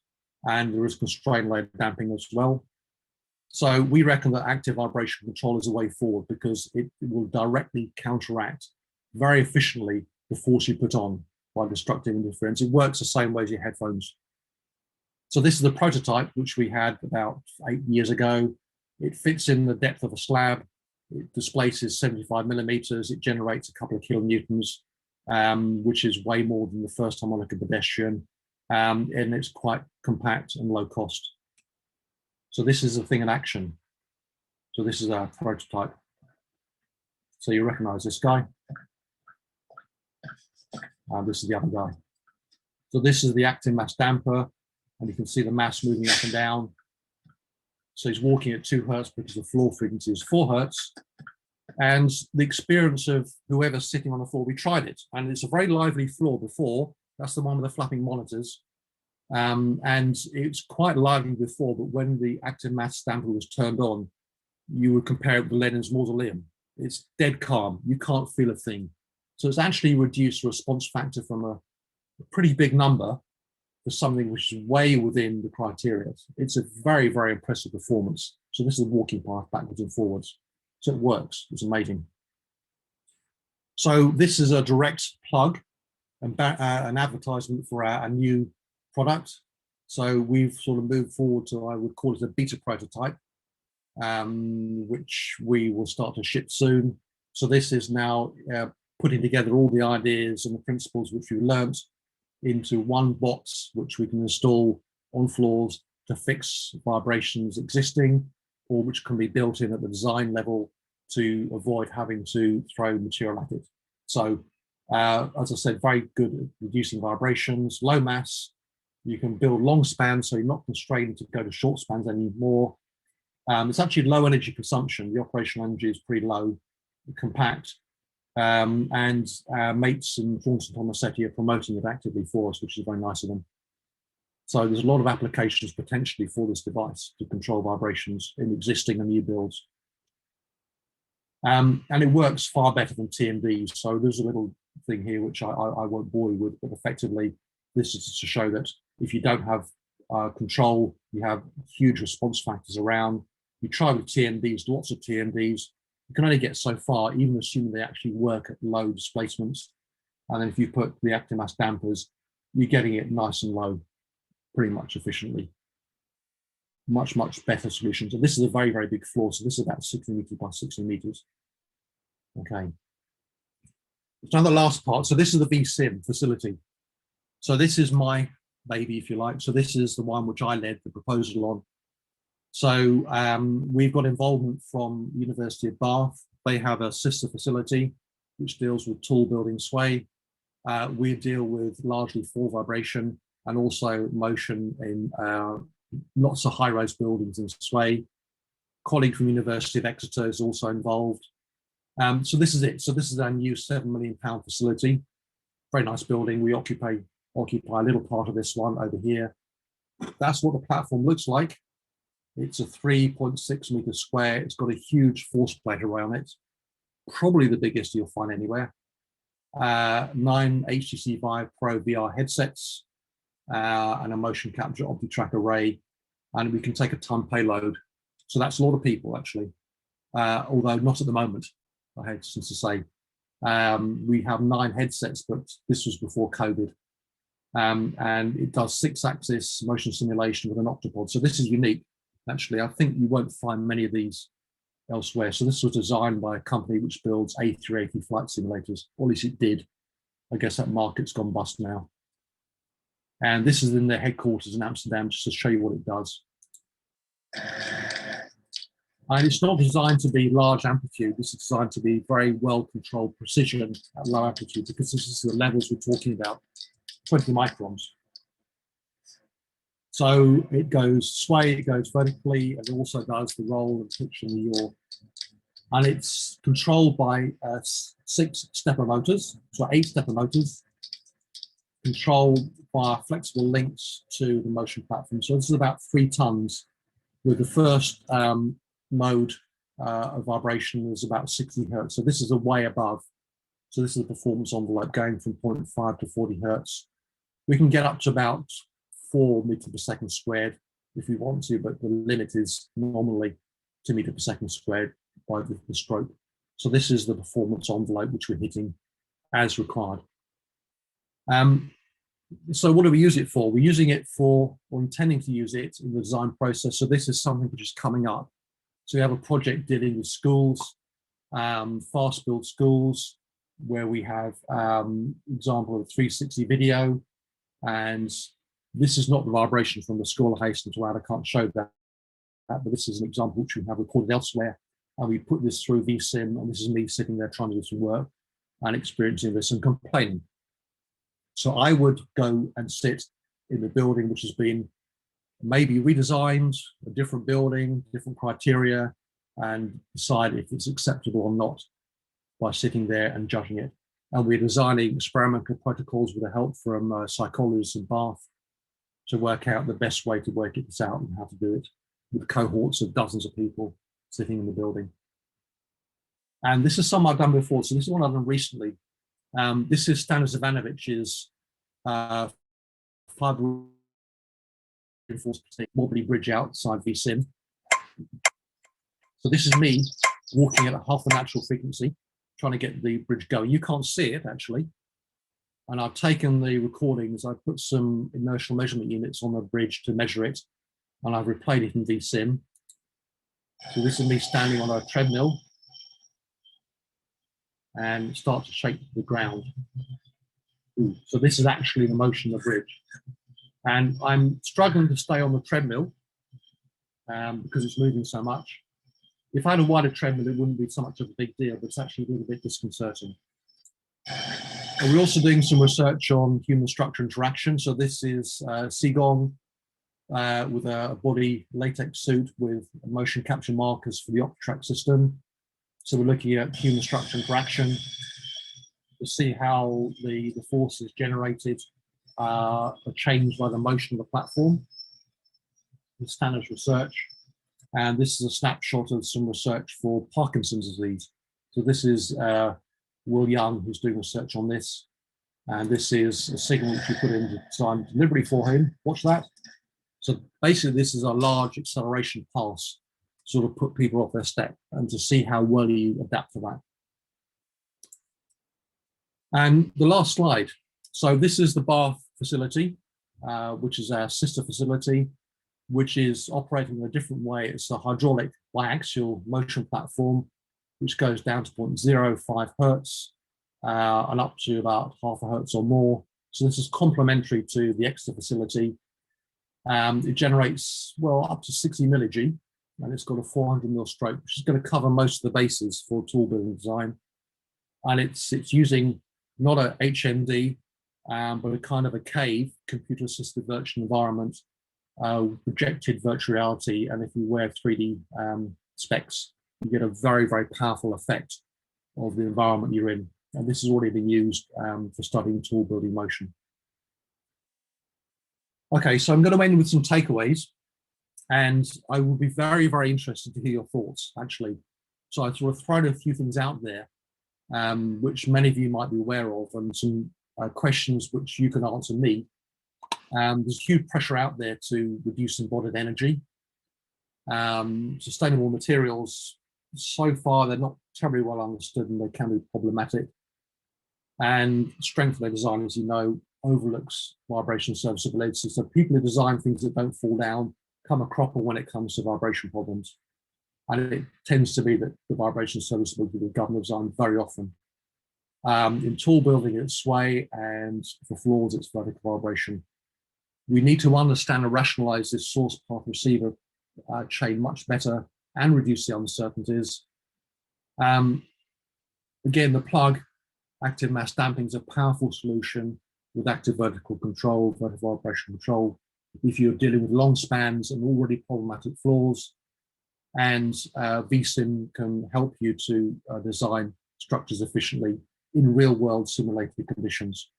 and there is constrained load damping as well. So we reckon that active vibration control is a way forward because it will directly counteract very efficiently the force you put on by destructive interference. It works the same way as your headphones. So this is the prototype which we had about 8 years ago. It fits in the depth of a slab. It displaces 75 millimeters. It generates a couple of kilonewtons, which is way more than the first harmonic pedestrian. And it's quite compact and low cost. So this is the thing in action. So this is our prototype. So you recognize this guy. And this is the other guy. So this is the active mass damper, and you can see the mass moving up and down. So he's walking at 2 hertz because the floor frequency is 4 hertz. And the experience of whoever's sitting on the floor, we tried it, and it's a very lively floor before. That's the one with the flapping monitors. And it's quite lively before, but when the active mass damper was turned on, you would compare it with Lenin's mausoleum. It's dead calm. You can't feel a thing. So it's actually reduced response factor from a pretty big number to something which is way within the criteria. It's a very, very impressive performance. So this is a walking path backwards and forwards. So it works. It's amazing. So this is a direct plug and an advertisement for our new product. So we've sort of moved forward to, I would call it a beta prototype, which we will start to ship soon. So this is now putting together all the ideas and the principles which we learnt into one box, which we can install on floors to fix vibrations existing, or which can be built in at the design level to avoid having to throw material at it. So as I said, very good at reducing vibrations, low mass. You can build long spans, so you're not constrained to go to short spans anymore. It's actually low energy consumption. The operational energy is pretty low, compact. And Mates and Thornton Tomasetti are promoting it actively for us, which is very nice of them. So there's a lot of applications potentially for this device to control vibrations in existing and new builds. And it works far better than TMDs. So there's a little thing here which I won't bore you with, but effectively this is to show that if you don't have control, you have huge response factors around. You try with TMDs, lots of TMDs, you can only get so far, even assuming they actually work at low displacements. And then if you put the active mass dampers, you're getting it nice and low, pretty much efficiently. much better solutions. And this is a very, very big floor. So this is about 60 meters by 60 meters. Okay. So now the last part. So this is the VCIM facility. So this is my baby, if you like. So this is the one which I led the proposal on. So we've got involvement from University of Bath. They have a sister facility which deals with tall building sway. We deal with largely floor vibration and also motion in lots of high-rise buildings in sway. Colleague from University of Exeter is also involved. So this is it. So this is our new £7 million facility. Very nice building. We occupy a little part of this one over here. That's what the platform looks like. It's a 3.6 meter square. It's got a huge force plate around it, probably the biggest you'll find anywhere. 9 HTC Vive Pro VR headsets, and a motion capture OptiTrack array, and we can take a ton payload. So that's a lot of people actually, although not at the moment, I hasten to say. We have 9 headsets, but this was before COVID. And it does 6-axis motion simulation with an octopod. So this is unique, actually. I think you won't find many of these elsewhere. So this was designed by a company which builds A380 flight simulators, or at least it did. I guess that market's gone bust now. And this is in their headquarters in Amsterdam, just to show you what it does. And it's not designed to be large amplitude. This is designed to be very well-controlled precision at low amplitude, because this is the levels we're talking about, 20 microns. So it goes sway, it goes vertically, and it also does the roll and pitch and the yaw. And it's controlled by 6 stepper motors, so 8 stepper motors, controlled via flexible links to the motion platform. So this is about 3 tons, with the first mode of vibration is about 60 hertz. So this is a way above. So this is the performance envelope going from 0.5 to 40 hertz. We can get up to about 4 meters per second squared if we want to, but the limit is nominally 2 meters per second squared by the stroke. So this is the performance envelope which we're hitting as required. So what do we use it for? We're using it for, or intending to use it in the design process. So this is something which is coming up. So we have a project dealing with schools, fast build schools, where we have example of 360 video. And this is not the vibration from the school, I hasten to add. I can't show that, but this is an example which we have recorded elsewhere. And we put this through VCIM, and this is me sitting there trying to do some work and experiencing this and complaining. So I would go and sit in the building which has been maybe redesigned, a different building, different criteria, and decide if it's acceptable or not by sitting there and judging it. And we're designing experimental protocols with the help from psychologists in Bath to work out the best way to work this out and how to do it, with cohorts of dozens of people sitting in the building. And this is something I've done before. So this is one I've done recently. This is Stanislav Ivanovich's fiber reinforced wobbly bridge outside VCIM. So this is me walking at half the natural frequency, trying to get the bridge going. You can't see it actually. And I've taken the recordings, I've put some inertial measurement units on the bridge to measure it, and I've replayed it in VCIM. So this is me standing on a treadmill and start to shake the ground. Ooh, so this is actually the motion of the bridge. And I'm struggling to stay on the treadmill because it's moving so much. If I had a wider treadmill, it wouldn't be so much of a big deal, but it's actually a little bit disconcerting. And we're also doing some research on human structure interaction. So this is Sigong with a body latex suit with motion capture markers for the OptiTrack system. So we're looking at human structure interaction to see how the force is generated are changed by the motion of the platform. The standard research. And this is a snapshot of some research for Parkinson's disease. So this is Will Young, who's doing research on this. And this is a signal which we put in design deliberately for him. Watch that. So basically this is a large acceleration pulse, sort of put people off their step and to see how well you adapt to that. And the last slide. So this is the Bath facility, which is our sister facility. which is operating in a different way. It's a hydraulic biaxial motion platform, which goes down to 0.05 hertz and up to about half a hertz or more. So this is complementary to the extra facility. It generates, well, up to 60 millig, and it's got a 400 mil stroke, which is going to cover most of the bases for tall building design. And it's using not a HMD, but a kind of a cave, computer assisted virtual environment, projected virtual reality. And if you wear 3D specs, you get a very, very powerful effect of the environment you're in. And this has already been used for studying tall building motion. Okay, so I'm going to end with some takeaways, and I will be very, very interested to hear your thoughts, actually. So I sort of thrown a few things out there, which many of you might be aware of, and some questions which you can answer me. There's huge pressure out there to reduce embodied energy. Sustainable materials, so far, they're not terribly well understood and they can be problematic. And strength of their design, as you know, overlooks vibration serviceability. So people who design things that don't fall down come a cropper when it comes to vibration problems. And it tends to be that the vibration serviceability will govern design very often. In tall building, it's sway, and for floors, it's vertical vibration. We need to understand and rationalize this source path receiver chain much better and reduce the uncertainties. Again, the plug, active mass damping, is a powerful solution with active vertical control, vertical vibration control, if you're dealing with long spans and already problematic floors. And VCIM can help you to design structures efficiently in real world simulated conditions.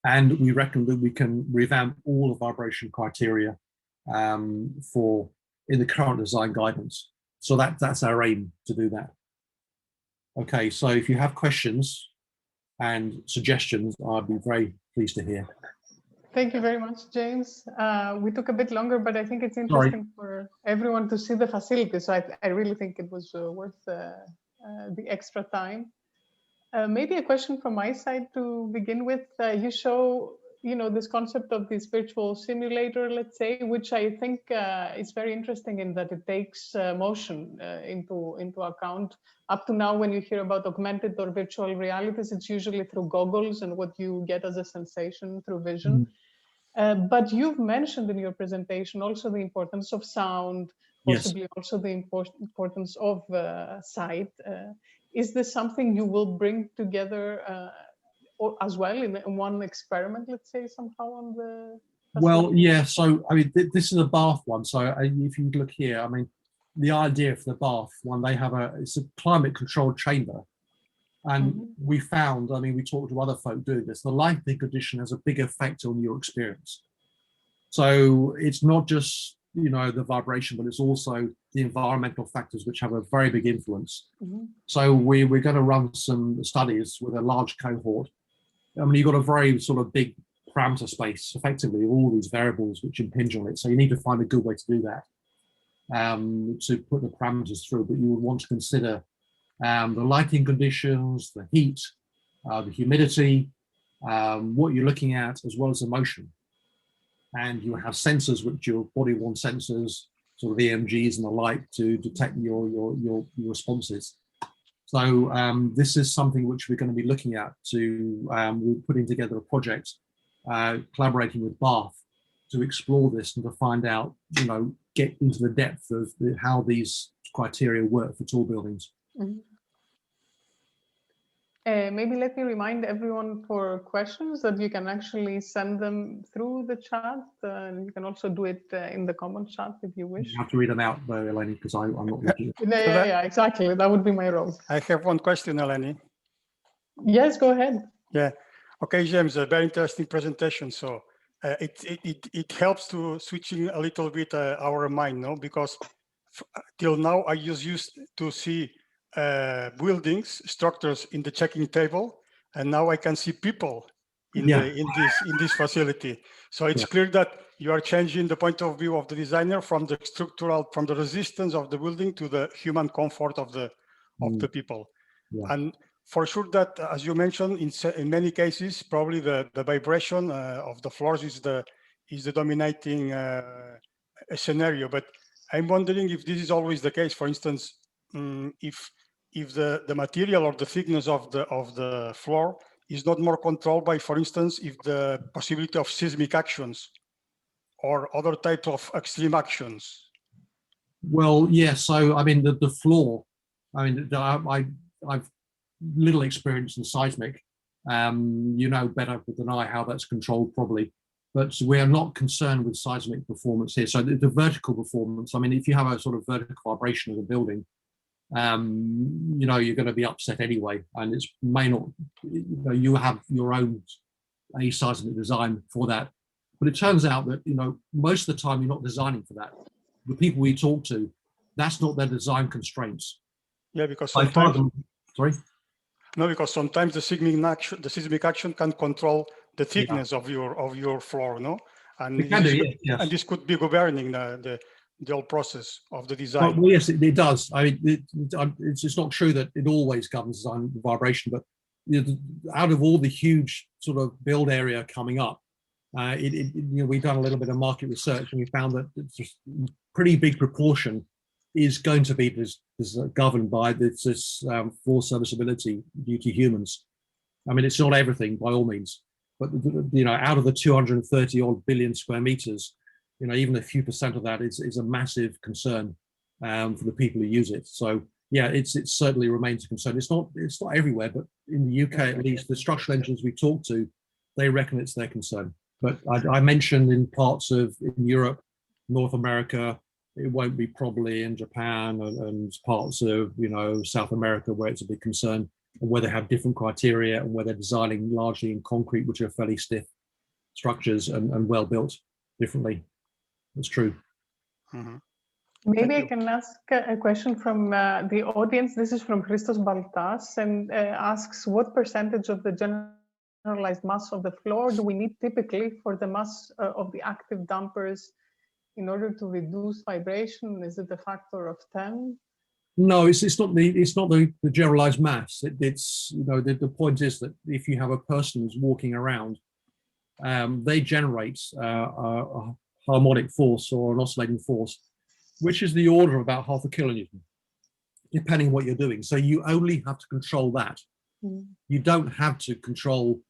And we reckon that we can revamp all the vibration criteria in the current design guidance. So that's our aim, to do that. Okay, so if you have questions and suggestions, I'd be very pleased to hear. Thank you very much, James. We took a bit longer, but I think it's interesting for everyone to see the facility. So I really think it was worth the extra time. Maybe a question from my side to begin with. You show, this concept of this virtual simulator, let's say, which I think is very interesting in that it takes motion into account. Up to now, when you hear about augmented or virtual realities, it's usually through goggles and what you get as a sensation through vision. But you've mentioned in your presentation also the importance of sound, possibly also the importance of sight. Is this something you will bring together as well in one experiment, let's say, somehow on the facility? Well, yeah, so I mean, this is a bath one. So if you look here, I mean, the idea for the bath one, it's a climate controlled chamber. And we found, I mean, we talked to other folk doing this, the lighting condition has a big effect on your experience. So it's not just, the vibration, but it's also the environmental factors which have a very big influence. So we're going to run some studies with a large cohort. I mean, you've got a very sort of big parameter space, effectively, of all these variables which impinge on it. So you need to find a good way to do that, to put the parameters through. But you would want to consider the lighting conditions, the heat, the humidity, what you're looking at, as well as the motion. And you have sensors, which your body-worn sensors, sort of EMGs and the like, to detect your responses. So this is something which we're going to be looking at we're putting together a project, collaborating with Bath, to explore this and to find out, get into the depth of how these criteria work for tall buildings. Maybe let me remind everyone for questions that you can actually send them through the chat. And you can also do it in the common chat if you wish. You have to read them out though, Eleni, because I'm not looking. Yeah, exactly. That would be my role. I have one question, Eleni. Yes, go ahead. Yeah. Okay, James, a very interesting presentation. So it helps to switching a little bit our mind, no? Because till now I used to see buildings, structures in the checking table, and now I can see people in this facility. So it's clear that you are changing the point of view of the designer from the resistance of the building to the human comfort of the people. And for sure that, as you mentioned, in many cases, probably the vibration of the floors is the dominating a scenario, but I'm wondering if this is always the case. For instance, if the material or the thickness of the floor is not more controlled by, for instance, if the possibility of seismic actions or other types of extreme actions. Well, yeah. So I mean, the floor. I mean, I've little experience in seismic. You know better than I how that's controlled, probably. But we are not concerned with seismic performance here. So the vertical performance. I mean, if you have a sort of vertical vibration of a building, you know, you're going to be upset anyway, and it's may not. You know, you have your own seismic design for that. But it turns out that, you know, most of the time you're not designing for that. The people we talk to, that's not their design constraints. Yeah, because sometimes, sorry? No, because sometimes the seismic action can control the thickness of your floor, no? And yes. And this could be governing the whole process of the design. Well, yes, it does. I mean, it's not true that it always governs design vibration, but you know, out of all the huge sort of build area coming up, you know, we've done a little bit of market research and we found that it's just a pretty big proportion is going to be governed by this floor serviceability due to humans. I mean, it's not everything by all means, but you know, out of the 230 odd billion square meters, you know, even a few percent of that is a massive concern for the people who use it. So yeah, it certainly remains a concern. It's not everywhere, but in the UK at least, the structural engineers we talk to, they reckon it's their concern. But I mentioned in parts of in Europe, North America, it won't be probably in Japan and parts of, you know, South America where it's a big concern, and where they have different criteria and where they're designing largely in concrete, which are fairly stiff structures and well built differently. That's true. Mm-hmm. Maybe I can ask a question from the audience. This is from Christos Baltas, and asks, what percentage of the generalized mass of the floor do we need typically for the mass of the active dampers in order to reduce vibration? Is it a factor of 10? No, it's not the generalized mass. It's you know, the point is that if you have a person who's walking around, they generate a harmonic force or an oscillating force, which is the order of about half a kilonewton, depending on what you're doing. So you only have to control that. You don't have to control,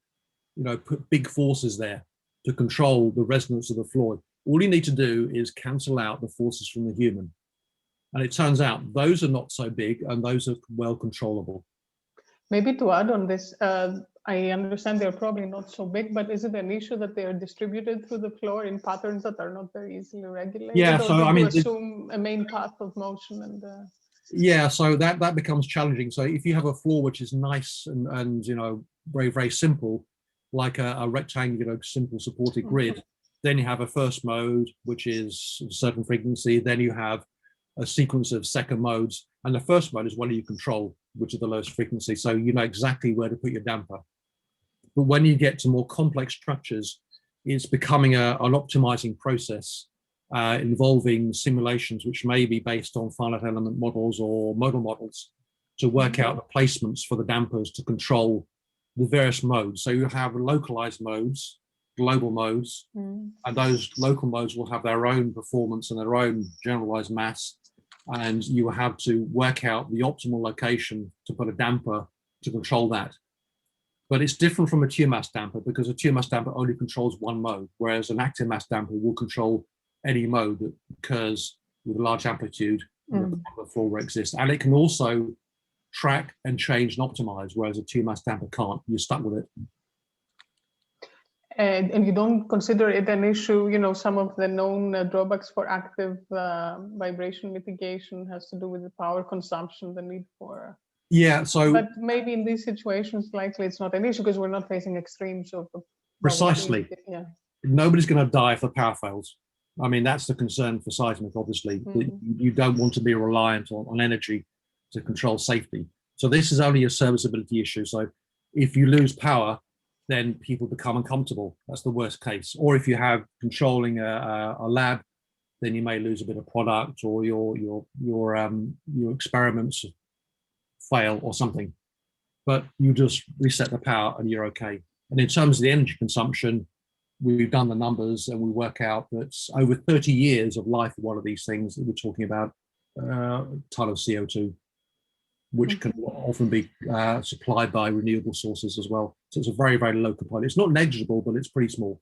you know, put big forces there to control the resonance of the floor. All you need to do is cancel out the forces from the human. And it turns out those are not so big and those are well controllable. Maybe to add on this, I understand they're probably not so big, but is it an issue that they are distributed through the floor in patterns that are not very easily regulated? Yeah, or so I mean, assume a main path of motion and yeah, so that becomes challenging. So if you have a floor which is nice and you know, very, very simple, like a rectangular simple supported grid, then you have a first mode, which is a certain frequency. Then you have a sequence of second modes. And the first mode is one you control, which is the lowest frequency. So you know exactly where to put your damper. But when you get to more complex structures, it's becoming an optimizing process involving simulations, which may be based on finite element models or modal models to work out the placements for the dampers to control the various modes. So you have localized modes, global modes, and those local modes will have their own performance and their own generalized mass. And you will have to work out the optimal location to put a damper to control that. But it's different from a shear mass damper because a shear mass damper only controls one mode, whereas an active mass damper will control any mode that occurs with a large amplitude on the floor where it exists. And it can also track and change and optimize, whereas a shear mass damper can't. You're stuck with it. And you don't consider it an issue, you know, some of the known drawbacks for active vibration mitigation has to do with the power consumption, the need for... Yeah, so... But maybe in these situations, likely it's not an issue because we're not facing extremes of... Precisely. Yeah. Nobody's going to die if the power fails. I mean, that's the concern for seismic, obviously. You don't want to be reliant on energy to control safety. So this is only a serviceability issue. So if you lose power, then people become uncomfortable. That's the worst case. Or if you have controlling a lab, then you may lose a bit of product, or your experiments fail or something. But you just reset the power and you're okay. And in terms of the energy consumption, we've done the numbers and we work out that over 30 years of life of one of these things, we're talking about a ton of CO2, which can often be supplied by renewable sources as well. So it's a very, very low component. It's not negligible, but it's pretty small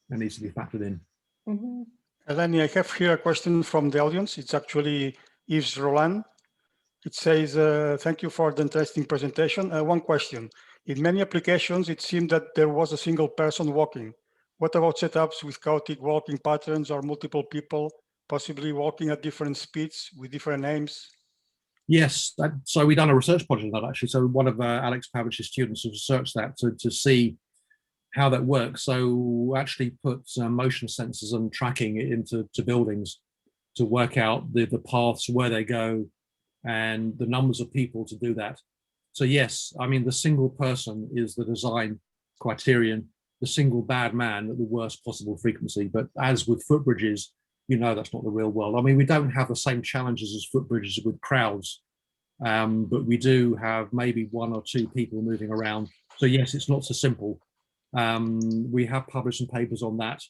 and needs to be factored in. Eleni, I have here a question from the audience. It's actually Yves Roland. It says, thank you for the interesting presentation. One question. In many applications, it seemed that there was a single person walking. What about setups with chaotic walking patterns or multiple people possibly walking at different speeds with different names? Yes, so we've done a research project on that actually. So one of Alex Pavich's students has researched that to see how that works. So we actually put motion sensors and tracking into buildings to work out the paths, where they go, and the numbers of people to do that. So yes, I mean, the single person is the design criterion, the single bad man at the worst possible frequency. But as with footbridges, you know, that's not the real world. I mean, we don't have the same challenges as footbridges with crowds, but we do have maybe 1 or 2 people moving around. So yes, it's not so simple. We have published some papers on that,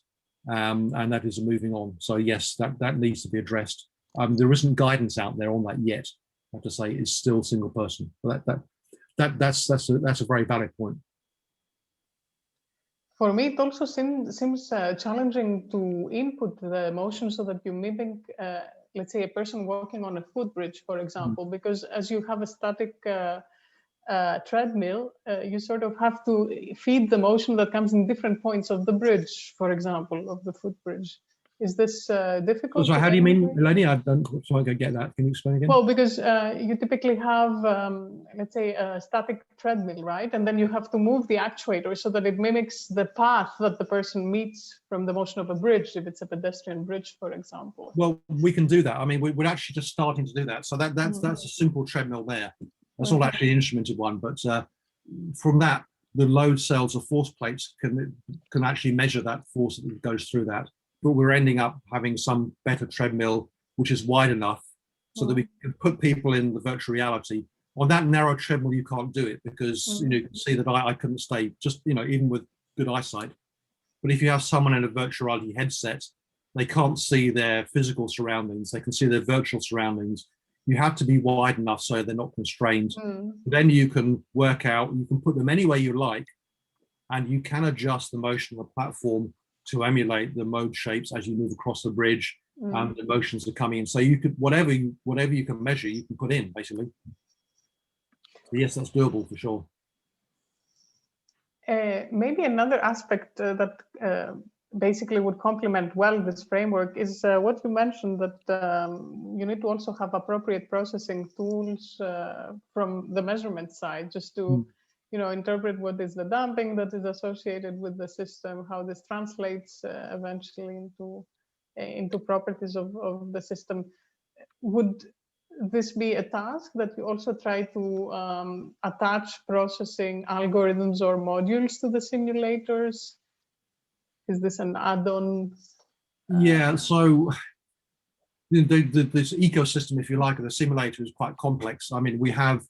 and that is moving on. So yes, that needs to be addressed. There isn't guidance out there on that yet. I have to say, it's still single person. But that's a very valid point. For me, it also seems challenging to input the motion so that you mimic, let's say, a person walking on a footbridge, for example, because as you have a static treadmill, you sort of have to feed the motion that comes in different points of the bridge, for example, of the footbridge. Is this difficult? So how do you mean, Eleni? I don't quite get that. Can you explain again? Well, because you typically have, let's say, a static treadmill, right? And then you have to move the actuator so that it mimics the path that the person meets from the motion of a bridge, if it's a pedestrian bridge, for example. Well, we can do that. I mean, we're actually just starting to do that. So that's a simple treadmill there. That's not actually an instrumented one, but from that, the load cells or force plates can actually measure that force that goes through that. But we're ending up having some better treadmill, which is wide enough so that we can put people in the virtual reality. On that narrow treadmill, you can't do it because you know, you can see that I couldn't stay, just, you know, even with good eyesight. But if you have someone in a virtual reality headset, they can't see their physical surroundings. They can see their virtual surroundings. You have to be wide enough so they're not constrained. Then you can work out, you can put them any way you like, and you can adjust the motion of the platform to emulate the mode shapes as you move across the bridge, and the motions are coming in. So you could, whatever you can measure, you can put in, basically. But yes, that's doable for sure. Maybe another aspect that basically would complement well this framework is what you mentioned, that you need to also have appropriate processing tools from the measurement side, just to you know, interpret what is the damping that is associated with the system, how this translates eventually into properties of the system. Would this be a task that you also try to attach processing algorithms or modules to the simulators? Is this an add-on? Yeah, so this ecosystem, if you like, of the simulator is quite complex. I mean, we have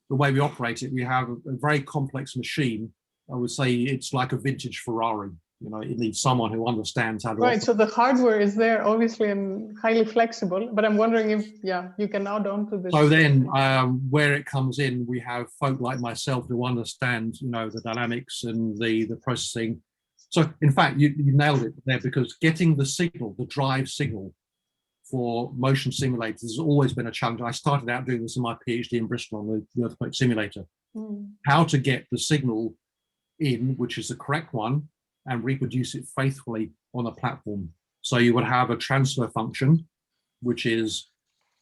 the way we operate it, we have a very complex machine. I would say it's like a vintage Ferrari. You know, it needs someone who understands how to Right, so the hardware is there, obviously, and highly flexible, but I'm wondering if, yeah, you can add on to this. So then where it comes in, we have folk like myself who understand, you know, the dynamics and the processing. So in fact, you nailed it there, because getting the signal, the drive signal for motion simulators has always been a challenge. I started out doing this in my PhD in Bristol on the earthquake simulator. How to get the signal in, which is the correct one, and reproduce it faithfully on a platform. So you would have a transfer function, which is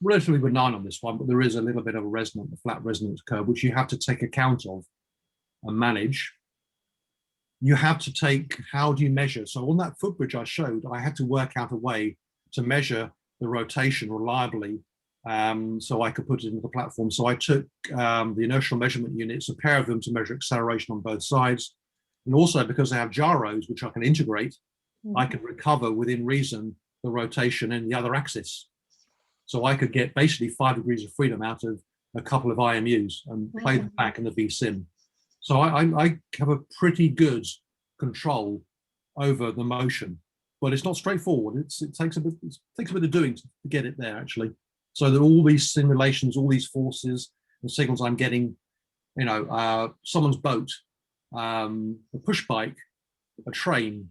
relatively benign on this one, but there is a little bit of a flat resonance curve, which you have to take account of and manage. You have to take, how do you measure? So on that footbridge I showed, I had to work out a way to measure the rotation reliably, so I could put it into the platform. So I took the inertial measurement units, a pair of them, to measure acceleration on both sides. And also, because I have gyros, which I can integrate, I can recover within reason the rotation in the other axis. So I could get basically 5 degrees of freedom out of a couple of IMUs and play them back in the VCIM. So I have a pretty good control over the motion. But it's not straightforward. It takes a bit of doing to get it there, actually. So that all these simulations, all these forces and signals I'm getting, you know, someone's boat, a push bike, a train,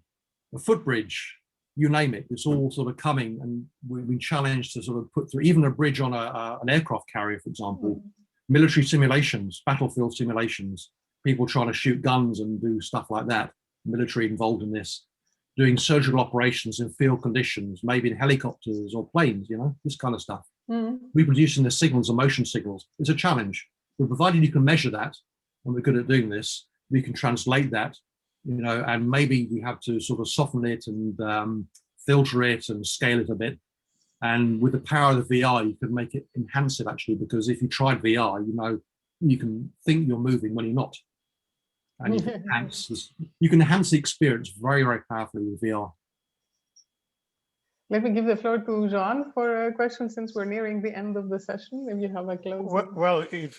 a footbridge, you name it, it's all sort of coming, and we've been challenged to sort of put through even a bridge on an aircraft carrier, for example, military simulations, battlefield simulations, people trying to shoot guns and do stuff like that, military involved in this, doing surgical operations in field conditions, maybe in helicopters or planes, you know, this kind of stuff. Reproducing the signals and motion signals is a challenge. But provided you can measure that, and we're good at doing this, we can translate that, you know, and maybe we have to sort of soften it and filter it and scale it a bit. And with the power of the VR, you can make it enhance it, actually, because if you tried VR, you know, you can think you're moving when you're not. And you can enhance the experience very, very powerfully with VR. Let me give the floor to Jean for a question, since we're nearing the end of the session. If you have a closing. Well, if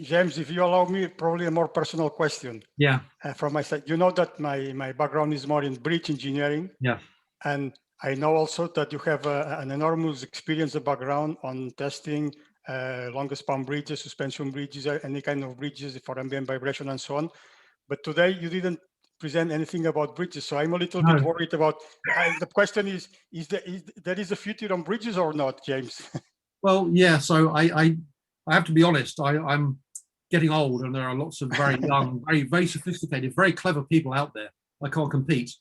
James, if you allow me, probably a more personal question. Yeah. From my side, you know that my background is more in bridge engineering. Yeah. And I know also that you have an enormous experience and background on testing longest span bridges, suspension bridges, any kind of bridges for ambient vibration and so on. But today you didn't present anything about bridges, so I'm a little bit worried about. The question is there is a future on bridges or not, James? Well, yeah. So I have to be honest. I'm getting old, and there are lots of very young, very sophisticated, very clever people out there. I can't compete,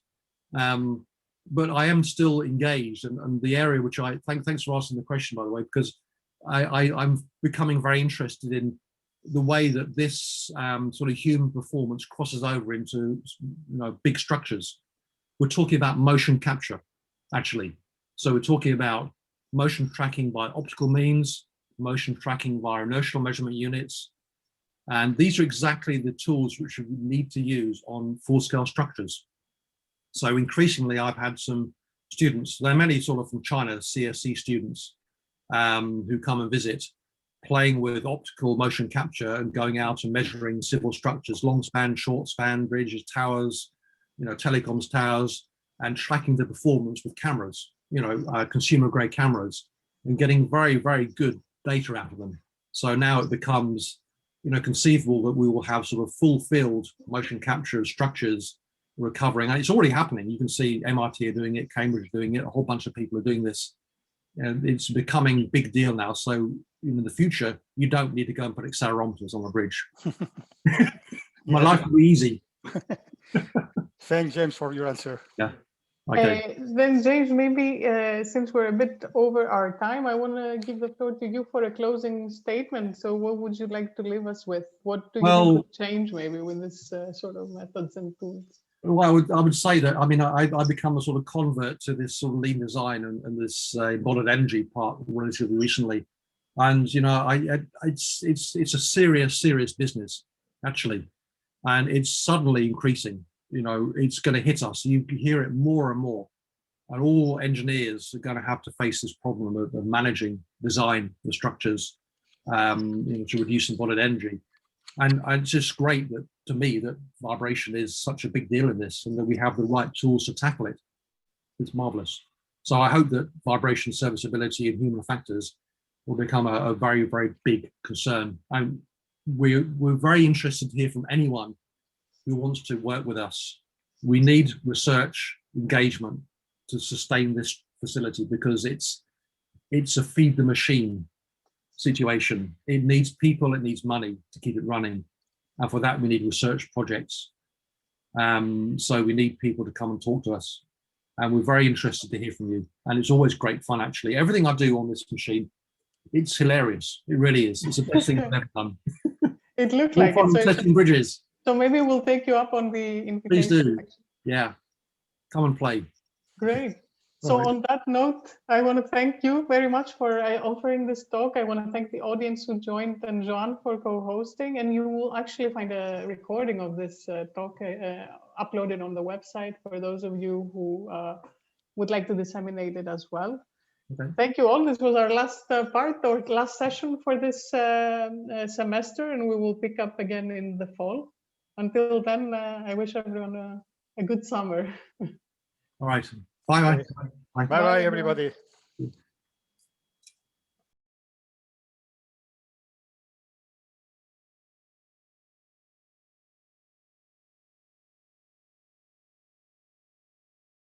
but I am still engaged, and the area which thanks for asking the question, by the way, because I'm becoming very interested in the way that this sort of human performance crosses over into, you know, big structures. We're talking about motion capture, actually. So we're talking about motion tracking by optical means, motion tracking via inertial measurement units. And these are exactly the tools which we need to use on full-scale structures. So increasingly, I've had some students, they're mainly sort of from China, CSC students, who come and visit, playing with optical motion capture and going out and measuring civil structures, long span, short span, bridges, towers, you know, telecoms towers, and tracking the performance with cameras, you know, consumer grade cameras, and getting very, very good data out of them. So now it becomes, you know, conceivable that we will have sort of full field motion capture of structures recovering. And it's already happening. You can see MIT are doing it, Cambridge are doing it, a whole bunch of people are doing this. And it's becoming a big deal now. So in the future, you don't need to go and put accelerometers on a bridge. My life will be easy. Thanks, James, for your answer. Yeah. Okay. Then, James, maybe since we're a bit over our time, I want to give the floor to you for a closing statement. So what would you like to leave us with? What do you think would change maybe with this sort of methods and tools? Well, I would say that, I mean, I've become a sort of convert to this sort of lean design and this embodied energy part relatively recently. And, you know, it's a serious business, actually. And it's suddenly increasing. You know, it's going to hit us. You hear it more and more. And all engineers are going to have to face this problem of managing design the structures, you know, to reduce embodied energy. And it's just great that, to me, that vibration is such a big deal in this, and that we have the right tools to tackle it. It's marvelous. So I hope that vibration serviceability and human factors will become a very, very big concern. And we're very interested to hear from anyone who wants to work with us. We need research engagement to sustain this facility, because it's a feed the machine situation. It needs people, it needs money to keep it running. And for that, we need research projects. So we need people to come and talk to us. And we're very interested to hear from you. And it's always great fun, actually. Everything I do on this machine, it's hilarious. It really is. It's the best thing I've ever done. It looked like it. So testing bridges. So maybe we'll take you up on the invitation. Please do. Yeah. Come and play. Great. So on that note, I want to thank you very much for offering this talk. I want to thank the audience who joined, and Jean for co-hosting. And you will actually find a recording of this talk uploaded on the website for those of you who would like to disseminate it as well. Okay. Thank you all. This was our last part or last session for this semester, and we will pick up again in the fall. Until then, I wish everyone a good summer. All right. Bye-bye. Bye-bye, everybody.